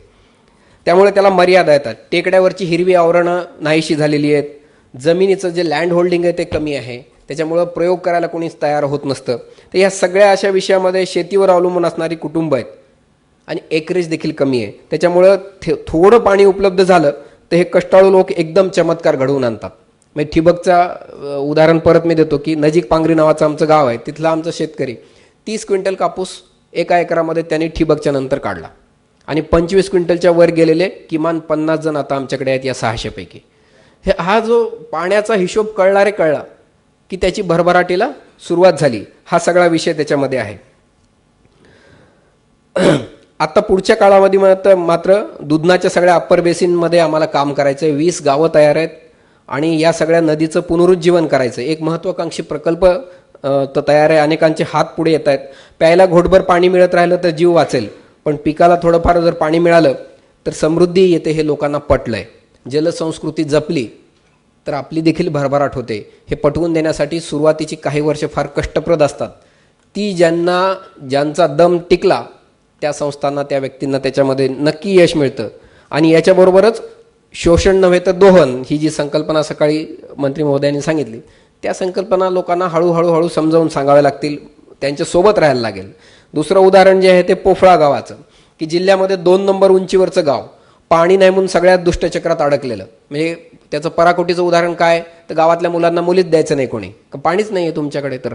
त्यामुळे त्याला मर्यादा येतात. टेकड्यावरची हिरवी आवरणं नाहीशी झालेली आहेत, जमिनीचं जे लँड होल्डिंग आहे ते कमी आहे, त्याच्यामुळं प्रयोग करायला कोणीच तयार होत नसतं. तर या सगळ्या अशा विषयामध्ये शेतीवर अवलंबून असणारी कुटुंब आहेत आणि एकरेज देखील कमी आहे. त्याच्यामुळं थोडं पाणी उपलब्ध झालं तर हे कष्टाळू लोक एकदम चमत्कार घडवून आणतात. म्हणजे ठिबकचा उदाहरण परत मी देतो की नजीक पांगरी नावाचं आमचं गाव आहे, तिथला आमचा शेतकरी 30 क्विंटल कापूस एका एकरामध्ये त्यांनी ठिबकच्या नंतर काढला आणि 25 क्विंटलच्या वर गेलेले किमान 50 जण आता आमच्याकडे आहेत या 600 पैकी. हा जो पाण्याचा हिशोब कळला की त्याची भरभराटीला सुरुवात झाली. हा सगळा विषय त्याच्यामध्ये आहे. आता पुढच्या काळामध्ये मात्र दुधनाच्या सगळ्या अप्पर बेसिनमध्ये आम्हाला काम करायचं आहे. 20 गावं तयार आहेत आणि या सगळ्या नदीचं पुनरुज्जीवन करायचं. एक महत्त्वाकांक्षी प्रकल्प तर तयार आहे, अनेकांचे हात पुढे येत आहेत. प्यायला घोटभर पाणी मिळत राहिलं तर जीव वाचेल, पण पिकाला थोडंफार जर पाणी मिळालं तर समृद्धी येते, हे लोकांना पटलंय. जलसंस्कृती जपली तर आपली देखील भरभराट होते. हे पटवून देण्यासाठी सुरुवातीची काही वर्ष फार कष्टप्रद असतात. ती ज्यांचा दम टिकला त्या संस्थांना, त्या व्यक्तींना त्याच्यामध्ये नक्की यश मिळतं. आणि याच्याबरोबरच शोषण नव्हे तर दोहन ही जी संकल्पना सकाळी मंत्री महोदयांनी सांगितली, त्या संकल्पना लोकांना हळूहळू समजावून सांगाव्या लागतील, त्यांच्यासोबत राहायला लागेल. दुसरं उदाहरण जे आहे ते पोफळा गावाचं, की जिल्ह्यामध्ये 2 नंबर उंचीवरचं गाव, पाणी नाही म्हणून सगळ्यात दुष्टचक्रात अडकलेलं. म्हणजे त्याचं पराकोटीचं उदाहरण काय, तर गावातल्या मुलांना मुलीच द्यायचं नाही कोणी, पाणीच नाही आहे तुमच्याकडे. तर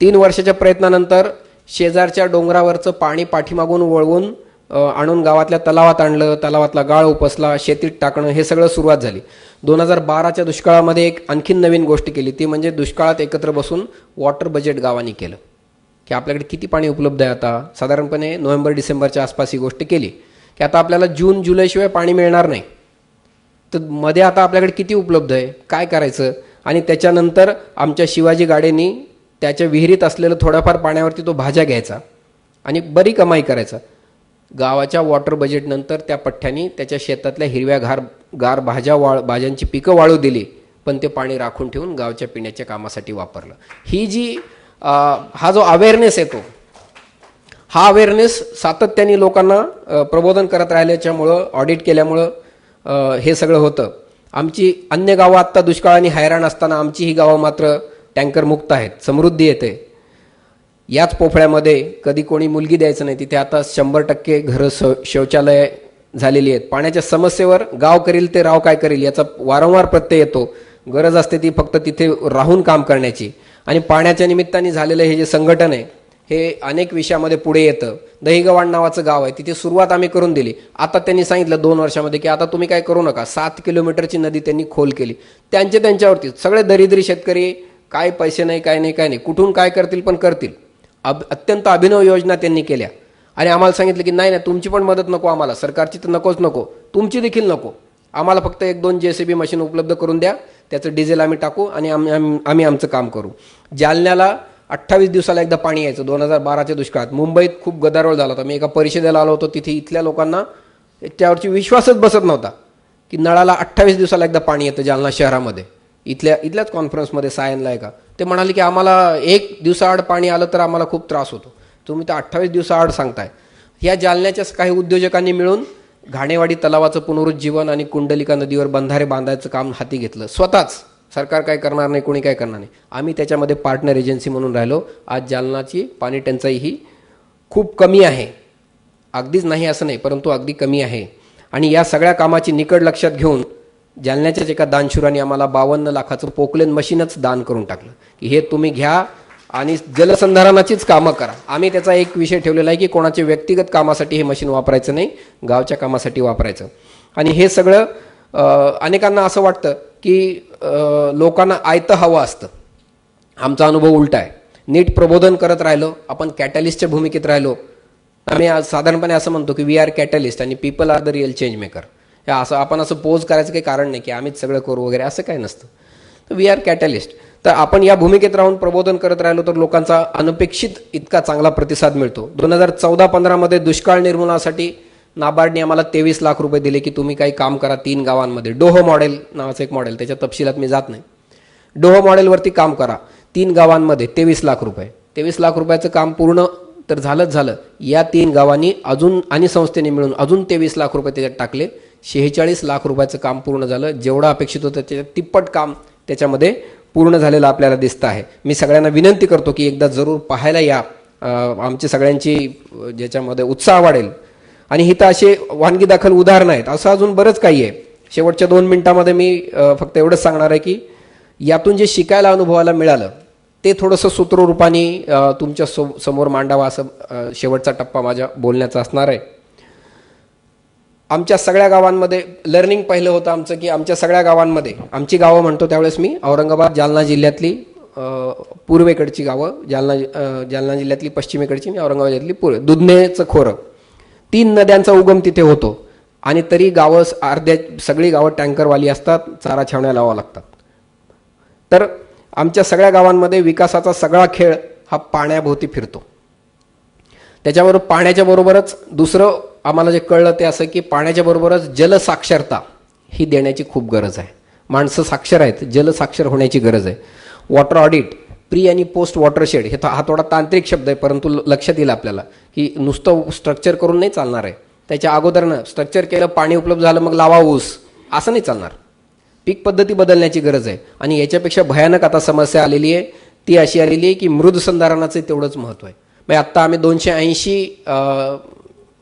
3 वर्षाच्या प्रयत्नानंतर शेजारच्या डोंगरावरचं पाणी पाठीमागून वळवून आणून गावातल्या तलावात आणलं, तलावातला गाळ उपसला, शेतीत टाकणं, हे सगळं सुरुवात झाली. 2012च्या दुष्काळामध्ये एक आणखीन नवीन गोष्ट केली, ती म्हणजे दुष्काळात एकत्र बसून वॉटर बजेट गावांनी केलं, की आपल्याकडे किती पाणी उपलब्ध आहे. आता साधारणपणे नोव्हेंबर-डिसेंबरच्या आसपास ही गोष्ट केली की आता आपल्याला जून-जुलैशिवाय पाणी मिळणार नाही, तर मध्ये आता आपल्याकडे किती उपलब्ध आहे, काय करायचं. आणि त्याच्यानंतर आमच्या शिवाजी गाडेंनी त्याच्या विहिरीत असलेलं थोड्याफार पाण्यावरती तो भाज्या घ्यायचा आणि बरी कमाई करायचा. गावाच्या वॉटर बजेटनंतर त्या पठ्ठ्यानी त्याच्या शेतातल्या हिरव्या गार भाज्यांची पिकं वाळू दिली, पण ते पाणी राखून ठेवून गावच्या पिण्याच्या कामासाठी वापरलं. ही जी हा जो अवेअरनेस येतो, हा अवेअरनेस सातत्याने लोकांना प्रबोधन करत राहिल्याच्यामुळं, ऑडिट केल्यामुळं हे सगळं होतं. आमची अन्य गावं आत्ता दुष्काळाने हैराण असताना आमची ही गावं मात्र टँकर मुक्त आहेत, समृद्धी येते. याच पोफळ्यामध्ये कधी कोणी मुलगी द्यायचं नाही, तिथे आता 100% घरं शौचालय झालेली आहेत. पाण्याच्या समस्येवर गाव करील ते राव काय करील याचा वारंवार प्रत्यय येतो. गरज असते ती फक्त तिथे राहून काम करण्याची. आणि पाण्याच्या निमित्ताने झालेलं हे जे संघटन आहे हे अनेक विषयामध्ये पुढे येतं. दहीगव्हाण नावाचं गाव आहे, तिथे सुरुवात आम्ही करून दिली. आता त्यांनी सांगितलं 2 वर्षामध्ये की आता तुम्ही काय करू नका, 7 किलोमीटरची नदी त्यांनी खोल केली. त्यांच्यावरती सगळे दरिद्री शेतकरी, काय पैसे नाही, काय नाही, कुठून काय करतील पण करतील. अत्यंत अभिनव योजना त्यांनी केल्या आणि आम्हाला सांगितलं की नाही, तुमची पण मदत नको आम्हाला, सरकारची तर नको, तुमची देखील नको, आम्हाला फक्त 1-2 JCB मशीन उपलब्ध करून द्या, त्याचं डिझेल आम्ही टाकू आणि आम्ही आमचं काम करू. जालन्याला 28 दिवसाला एकदा पाणी यायचं 2012च्या दुष्काळात. मुंबईत खूप गदारोळ झाला होता. मी एका परिषदेला आलो होतो, तिथे इथल्या लोकांना त्यावरची विश्वासच बसत नव्हता की नळाला 28 दिवसाला एकदा पाणी येतं जालना शहरामध्ये. इथल्याच कॉन्फरन्समध्ये सायनला आहे का, ते म्हणाले की आम्हाला 1 दिवसाआड पाणी आलं तर आम्हाला खूप त्रास होतो, तुम्ही तर 28 दिवसाआड सांगताय. या जालन्याच्या काही उद्योजकांनी मिळून घाणेवाडी तलावाचं पुनरुज्जीवन आणि कुंडलिका नदीवर बंधारे बांधायचं काम हाती घेतलं स्वतःच. सरकार काय करणार नाही, कोणी काय करणार नाही, आम्ही त्याच्यामध्ये पार्टनर एजन्सी म्हणून राहिलो. आज जालनाची पाणी टंचाई ही खूप कमी आहे, अगदीच नाही असं नाही, परंतु अगदी कमी आहे. आणि या सगळ्या कामाची निकड लक्षात घेऊन जालन्याच्याच एका दानशुराने आम्हाला 52 लाखाचं पोकलेन मशीनच दान करून टाकलं की हे तुम्ही घ्या आणि जलसंधारणाचीच कामं करा. आम्ही त्याचा एक विषय ठेवलेला आहे की कोणाच्या व्यक्तिगत कामासाठी हे मशीन वापरायचं नाही, गावच्या कामासाठी वापरायचं. आणि हे सगळं अनेकांना असं वाटतं की लोकांना आयतं हवं असतं. आमचा अनुभव उलटा आहे. नीट प्रबोधन करत राहिलो, आपण कॅटलिस्टच्या भूमिकेत राहिलो. आम्ही साधारणपणे असं म्हणतो की वी आर कॅटलिस्ट आणि people are the real change maker. हे असं आपण असं पोज करायचं काही कारण नाही की आम्हीच सगळं करू वगैरे, असं काही नसतं. तर वी आर कॅटलिस्ट. तर आपण या भूमिकेत राहून प्रबोधन करत राहिलो तर लोकांचा अनपेक्षित इतका चांगला प्रतिसाद मिळतो. 2014-15 मध्ये दुष्काळ निर्मूलनासाठी नाबार्डने आम्हाला 23 लाख रुपये दिले की तुम्ही काही काम करा 3 गावांमध्ये. डोह मॉडेल नावाचं एक मॉडेल, त्याच्या तपशिलात मी जात नाही. डोह मॉडेलवरती काम करा 3 गावांमध्ये 23 लाख रुपये. 23 लाख रुपयाचं काम पूर्ण तर झालंच झालं. या 3 गावांनी अजून आणि संस्थेने मिळून अजून 23 लाख रुपये त्याच्यात टाकले. 46 लाख रुपयाचं काम पूर्ण झालं. जेवढं अपेक्षित होतं त्याच्यात तिप्पट काम त्याच्यामध्ये पूर्ण झालेलं आपल्याला दिसतं आहे. मी सगळ्यांना विनंती करतो की एकदा जरूर पाहायला या. आमची सगळ्यांची ज्याच्यामध्ये उत्साह वाढेल. आणि इथं असे वानगी दाखल उदाहरणं आहेत, असं अजून बरंच काही आहे. शेवटच्या 2 मिनिटामध्ये मी फक्त एवढंच सांगणार आहे की यातून जे शिकायला अनुभवाला मिळालं ते थोडंसं सूत्ररूपाने तुमच्या समोर मांडावं असं शेवटचा टप्पा माझ्या बोलण्याचा असणार आहे. आमच्या सगळ्या गावांमध्ये लर्निंग पहिलं होतं आमचं की आमच्या सगळ्या गावांमध्ये, आमची गावं म्हणतो त्यावेळेस मी औरंगाबाद जालना जिल्ह्यातली पूर्वेकडची गावं, जालना जिल्ह्यातली पश्चिमेकडची आणि औरंगाबाद जिल्ह्यातली पूर्व, दुधनेचं खोरं, 3 नद्यांचा उगम तिथे होतो. आणि तरी गावं सगळी गावं टँकरवाली असतात, चारा छावण्या लावावं लागतात. तर आमच्या सगळ्या गावांमध्ये विकासाचा सगळा खेळ हा पाण्याभोवती फिरतो. त्याच्याबरोबर पाण्याच्या बरोबरच दुसरं आम्हाला जे कळलं ते असं की पाण्याच्या बरोबरच जलसाक्षरता ही देण्याची खूप गरज आहे. माणसं साक्षर आहेत, जलसाक्षर होण्याची गरज आहे. वॉटर ऑडिट, प्री आणि पोस्ट वॉटरशेड, हा थोडा तांत्रिक शब्द आहे परंतु लक्षात येईल आपल्याला की नुसतं स्ट्रक्चर करून नाही चालणार आहे. त्याच्या अगोदरनं स्ट्रक्चर केलं, पाणी उपलब्ध झालं, मग लावा ऊस, असं नाही चालणार. पीक पद्धती बदलण्याची गरज आहे. आणि याच्यापेक्षा भयानक आता समस्या आलेली आहे, ती अशी आलेली आहे की मृद संधारणाचं तेवढंच महत्त्व आहे. म्हणजे आत्ता आम्ही 280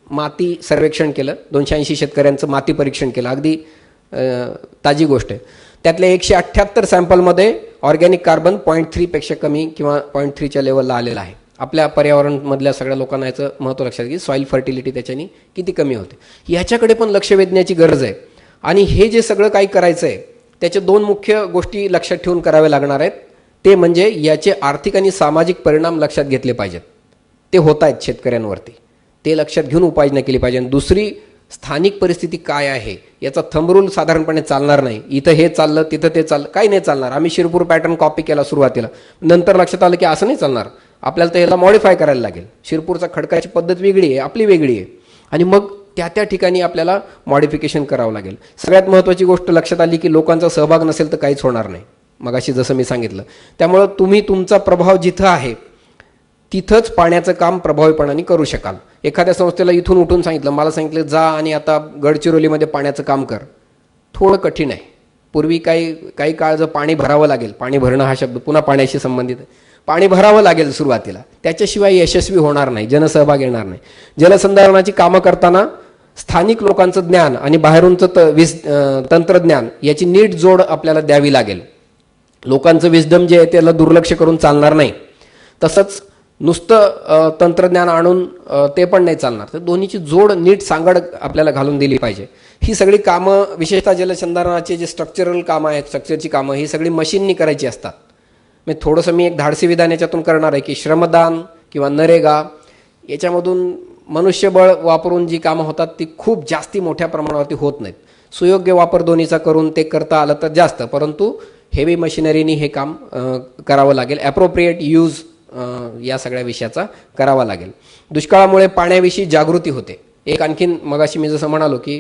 माती सर्वेक्षण केलं, 280 शेतकऱ्यांचं माती परीक्षण केलं, अगदी ताजी गोष्ट आहे. त्यातल्या 178 सॅम्पलमध्ये ऑर्गॅनिक कार्बन 0.3 पेक्षा कमी किंवा 0.3च्या लेवलला आलेला आहे. आपल्या पर्यावरणमधल्या सगळ्या लोकांना याचं महत्त्व लक्षात की सॉईल फर्टिलिटी त्याच्यानी किती कमी होते, याच्याकडे पण लक्ष वेधण्याची गरज आहे. आणि हे जे सगळं काही करायचं आहे त्याच्या 2 मुख्य गोष्टी लक्षात ठेवून कराव्या लागणार आहेत. ते म्हणजे याचे आर्थिक आणि सामाजिक परिणाम लक्षात घेतले पाहिजेत. ते होत आहेत शेतकऱ्यांवरती, ते लक्षात घेऊन उपाययोजना केली पाहिजे. आणि दुसरी, स्थानिक परिस्थिती काय आहे याचा थंब रूल साधारणपणे चालणार नाही. इथं हे चाललं तिथं ते चाललं, काही नाही चालणार. आम्ही शिरपूर पॅटर्न कॉपी केला सुरुवातीला, नंतर लक्षात आलं की असं नाही चालणार, आपल्याला तर ह्याला मॉडिफाय करायला लागेल. शिरपूरचा खडकाची पद्धत वेगळी आहे, आपली वेगळी आहे. आणि मग त्या ठिकाणी आपल्याला मॉडिफिकेशन करावं लागेल. सगळ्यात महत्त्वाची गोष्ट लक्षात आली की लोकांचा सहभाग नसेल तर काहीच होणार नाही, मगाशी जसं मी सांगितलं. त्यामुळं तुम्ही तुमचा प्रभाव जिथं आहे तिथंच पाण्याचं काम प्रभावीपणाने करू शकाल. एखाद्या संस्थेला इथून उठून सांगितलं, मला सांगितलं जा आणि आता गडचिरोलीमध्ये पाण्याचं काम कर, थोडं कठीण आहे. पूर्वी काही काळ जर पाणी भरावं लागेल, पाणी भरणं हा शब्द पुन्हा पाण्याशी संबंधित आहे, पाणी भरावं लागेल सुरुवातीला, त्याच्याशिवाय यशस्वी होणार नाही, जनसहभाग येणार नाही. जलसंधारणाची कामं करताना स्थानिक लोकांचं ज्ञान आणि बाहेरूनचं तंत्रज्ञान याची नीट जोड आपल्याला द्यावी लागेल. लोकांचं विस्डम जे आहे त्याला दुर्लक्ष करून चालणार नाही. तसंच नुसतं तंत्रज्ञान आणून ते पण नाही चालणार. तर दोन्हीची जोड नीट सांगड आपल्याला घालून दिली पाहिजे. ही सगळी कामं, विशेषतः जलसंधारणाचे जे स्ट्रक्चरल कामं आहेत, स्ट्रक्चरची कामं, ही सगळी मशीननी करायची असतात. म्हणजे थोडंसं मी एक धाडसी विधान याच्यातून करणार आहे की श्रमदान किंवा नरेगा याच्यामधून मनुष्यबळ वापरून जी कामं होतात ती खूप जास्ती मोठ्या प्रमाणावरती होत नाहीत. सुयोग्य वापर दोन्हीचा करून ते करता आलं तर जास्त, परंतु हेवी मशिनरीनी हे काम करावं लागेल. ॲप्रोप्रिएट यूज या सगळ्या विषयाचा करावा लागेल. दुष्काळामुळे पाण्याविषयी जागृती होते. एक आणखीन मगाशी मी जसं म्हणालो की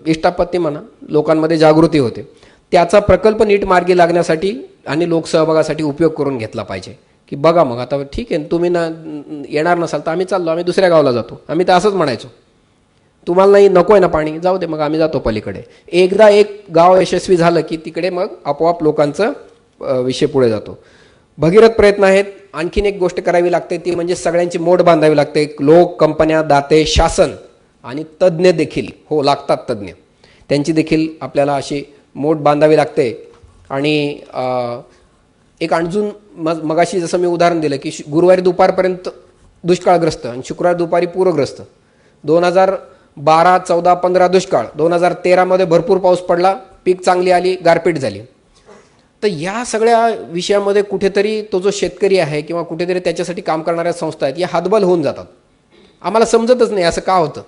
इष्टापत्ती म्हणा, लोकांमध्ये जागृती होते. त्याचा प्रकल्प नीट मार्गी लागण्यासाठी आणि लोकसहभागासाठी उपयोग करून घेतला पाहिजे. की बघा मग आता ठीक आहे, तुम्ही येणार नसाल तर आम्ही चाललो, आम्ही दुसऱ्या गावाला जातो. आम्ही तर असंच म्हणायचो, तुम्हाला नाही नको आहे ना पाणी, जाऊ दे मग आम्ही जातो पलीकडे. एकदा एक गाव यशस्वी झालं की तिकडे मग आपोआप लोकांचं विषय पुढे जातो. भगीरथ प्रयत्न आहेत. आणखीन एक गोष्ट करावी लागते ती म्हणजे सगळ्यांची मोड बांधावी लागते. लोक, कंपन्या, दाते, शासन आणि तज्ज्ञ देखील, हो लागतात तज्ज्ञ. त्यांची देखील आपल्याला अशी मोठ बांधावी लागते. आणि एक अजून मगाशी जसं मी उदाहरण दिलं की गुरुवारी दुपारपर्यंत दुष्काळग्रस्त आणि शुक्रवार दुपारी पूरग्रस्त. 2012, 14, 15 दुष्काळ, 2013मध्ये भरपूर पाऊस पडला, पीक चांगली आली, गारपीट झाली. तर या सगळ्या विषयामध्ये कुठेतरी तो जो शेतकरी आहे किंवा कुठेतरी त्याच्यासाठी काम करणाऱ्या संस्था आहेत या हातबल होऊन जातात. आम्हाला समजतच नाही असं का होतं.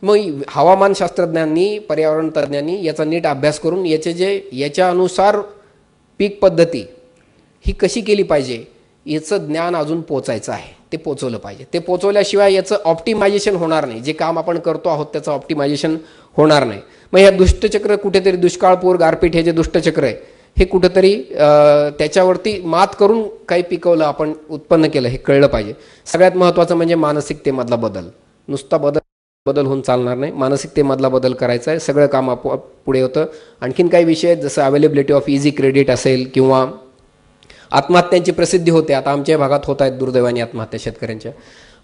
मग हवामानशास्त्रज्ञांनी, पर्यावरण तज्ज्ञांनी याचा नीट अभ्यास करून याच्या अनुसार पीक पद्धती ही कशी केली पाहिजे याचं ज्ञान अजून पोचायचं आहे. ते पोचवलं पाहिजे. ते पोचवल्याशिवाय याचं ऑप्टिमायझेशन होणार नाही. जे काम आपण करतो आहोत त्याचं ऑप्टिमायझेशन होणार नाही. मग ह्या दुष्टचक्र कुठेतरी दुष्काळ, पूर, गारपीट हे जे दुष्टचक्र आहे हे कुठेतरी त्याच्यावरती मात करून काही पिकवलं, आपण उत्पन्न केलं हे कळलं पाहिजे. सगळ्यात महत्त्वाचं म्हणजे मानसिकतेमधला बदल. नुसता बदल होऊन चालणार नाही, मानसिकतेमधला बदल करायचा आहे. सगळं काम आपोआप पुढे होतं. आणखीन काही विषय आहेत जसं अवेलेबिलिटी ऑफ इझी क्रेडिट असेल किंवा आत्महत्यांची प्रसिद्धी होते. आता आमच्या भागात होत आहेत दुर्दैवाने आत्महत्या, शेतकऱ्यांच्या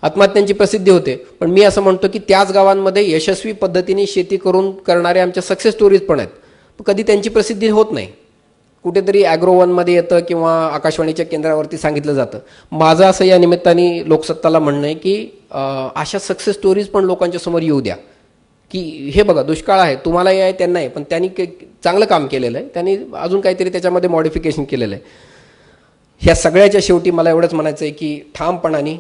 आत्महत्यांची प्रसिद्धी होते. पण मी असं म्हणतो की त्याच गावांमध्ये यशस्वी पद्धतीने शेती करून करणारे आमच्या सक्सेस स्टोरीज पण आहेत. कधी त्यांची प्रसिद्धी होत नाही. कुठेतरी ॲग्रो1मध्ये येतं किंवा आकाशवाणीच्या केंद्रावरती सांगितलं जातं. माझं असं या निमित्ताने लोकसत्ताला म्हणणं आहे की अशा सक्सेस स्टोरीज पण लोकांच्या समोर येऊ द्या की हे बघा दुष्काळ आहे, तुम्हालाही आहे त्यांना आहे, पण त्यांनी चांगलं काम केलेलं आहे, त्यांनी अजून काहीतरी त्याच्यामध्ये मॉडिफिकेशन केलेलं आहे. ह्या सगळ्याच्या शेवटी मला एवढंच म्हणायचं आहे की ठामपणाने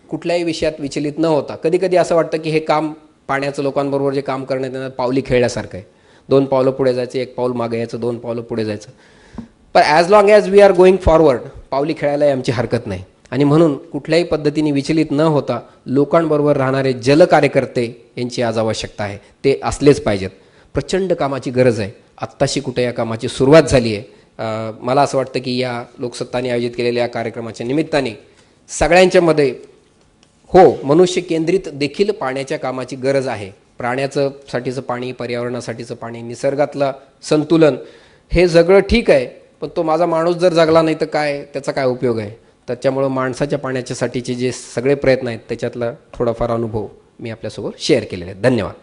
कुठल्याही विषयात विचलित न होता. कधी कधी असं वाटतं की हे काम पाण्याचं लोकांबरोबर जे काम करण्यात येणार पावली खेळल्यासारखं आहे. 2 पावलं पुढे जायचं, 1 पाऊल मागे यायचं, 2 पावलं पुढे जायचं. पण as long as we are going forward पावली खेळायलाही आमची हरकत नाही. आणि म्हणून कुठल्याही पद्धतीने विचलित न होता लोकांबरोबर राहणारे जलकार्यकर्ते यांची आज आवश्यकता आहे. ते असलेच पाहिजेत. प्रचंड कामाची गरज आहे. आत्ताशी कुठे या कामाची सुरुवात झाली आहे. मला असं वाटतं की या लोकसत्ताने आयोजित केलेल्या या कार्यक्रमाच्या निमित्ताने सगळ्यांच्यामध्ये मनुष्य केंद्रित देखील पाण्याच्या कामाची गरज आहे. साठीचं पाणी, पर्यावरणासाठीचं पाणी, निसर्गातलं संतुलन हे सगळं ठीक आहे, पण तो माझा माणूस जर जगला नाही तर त्याचा काय उपयोग आहे. त्याच्यामुळं माणसाच्या पाण्याच्यासाठीचे जे सगळे प्रयत्न आहेत त्याच्यातला थोडाफार अनुभव मी आपल्यासोबत शेअर केलेले आहेत. धन्यवाद.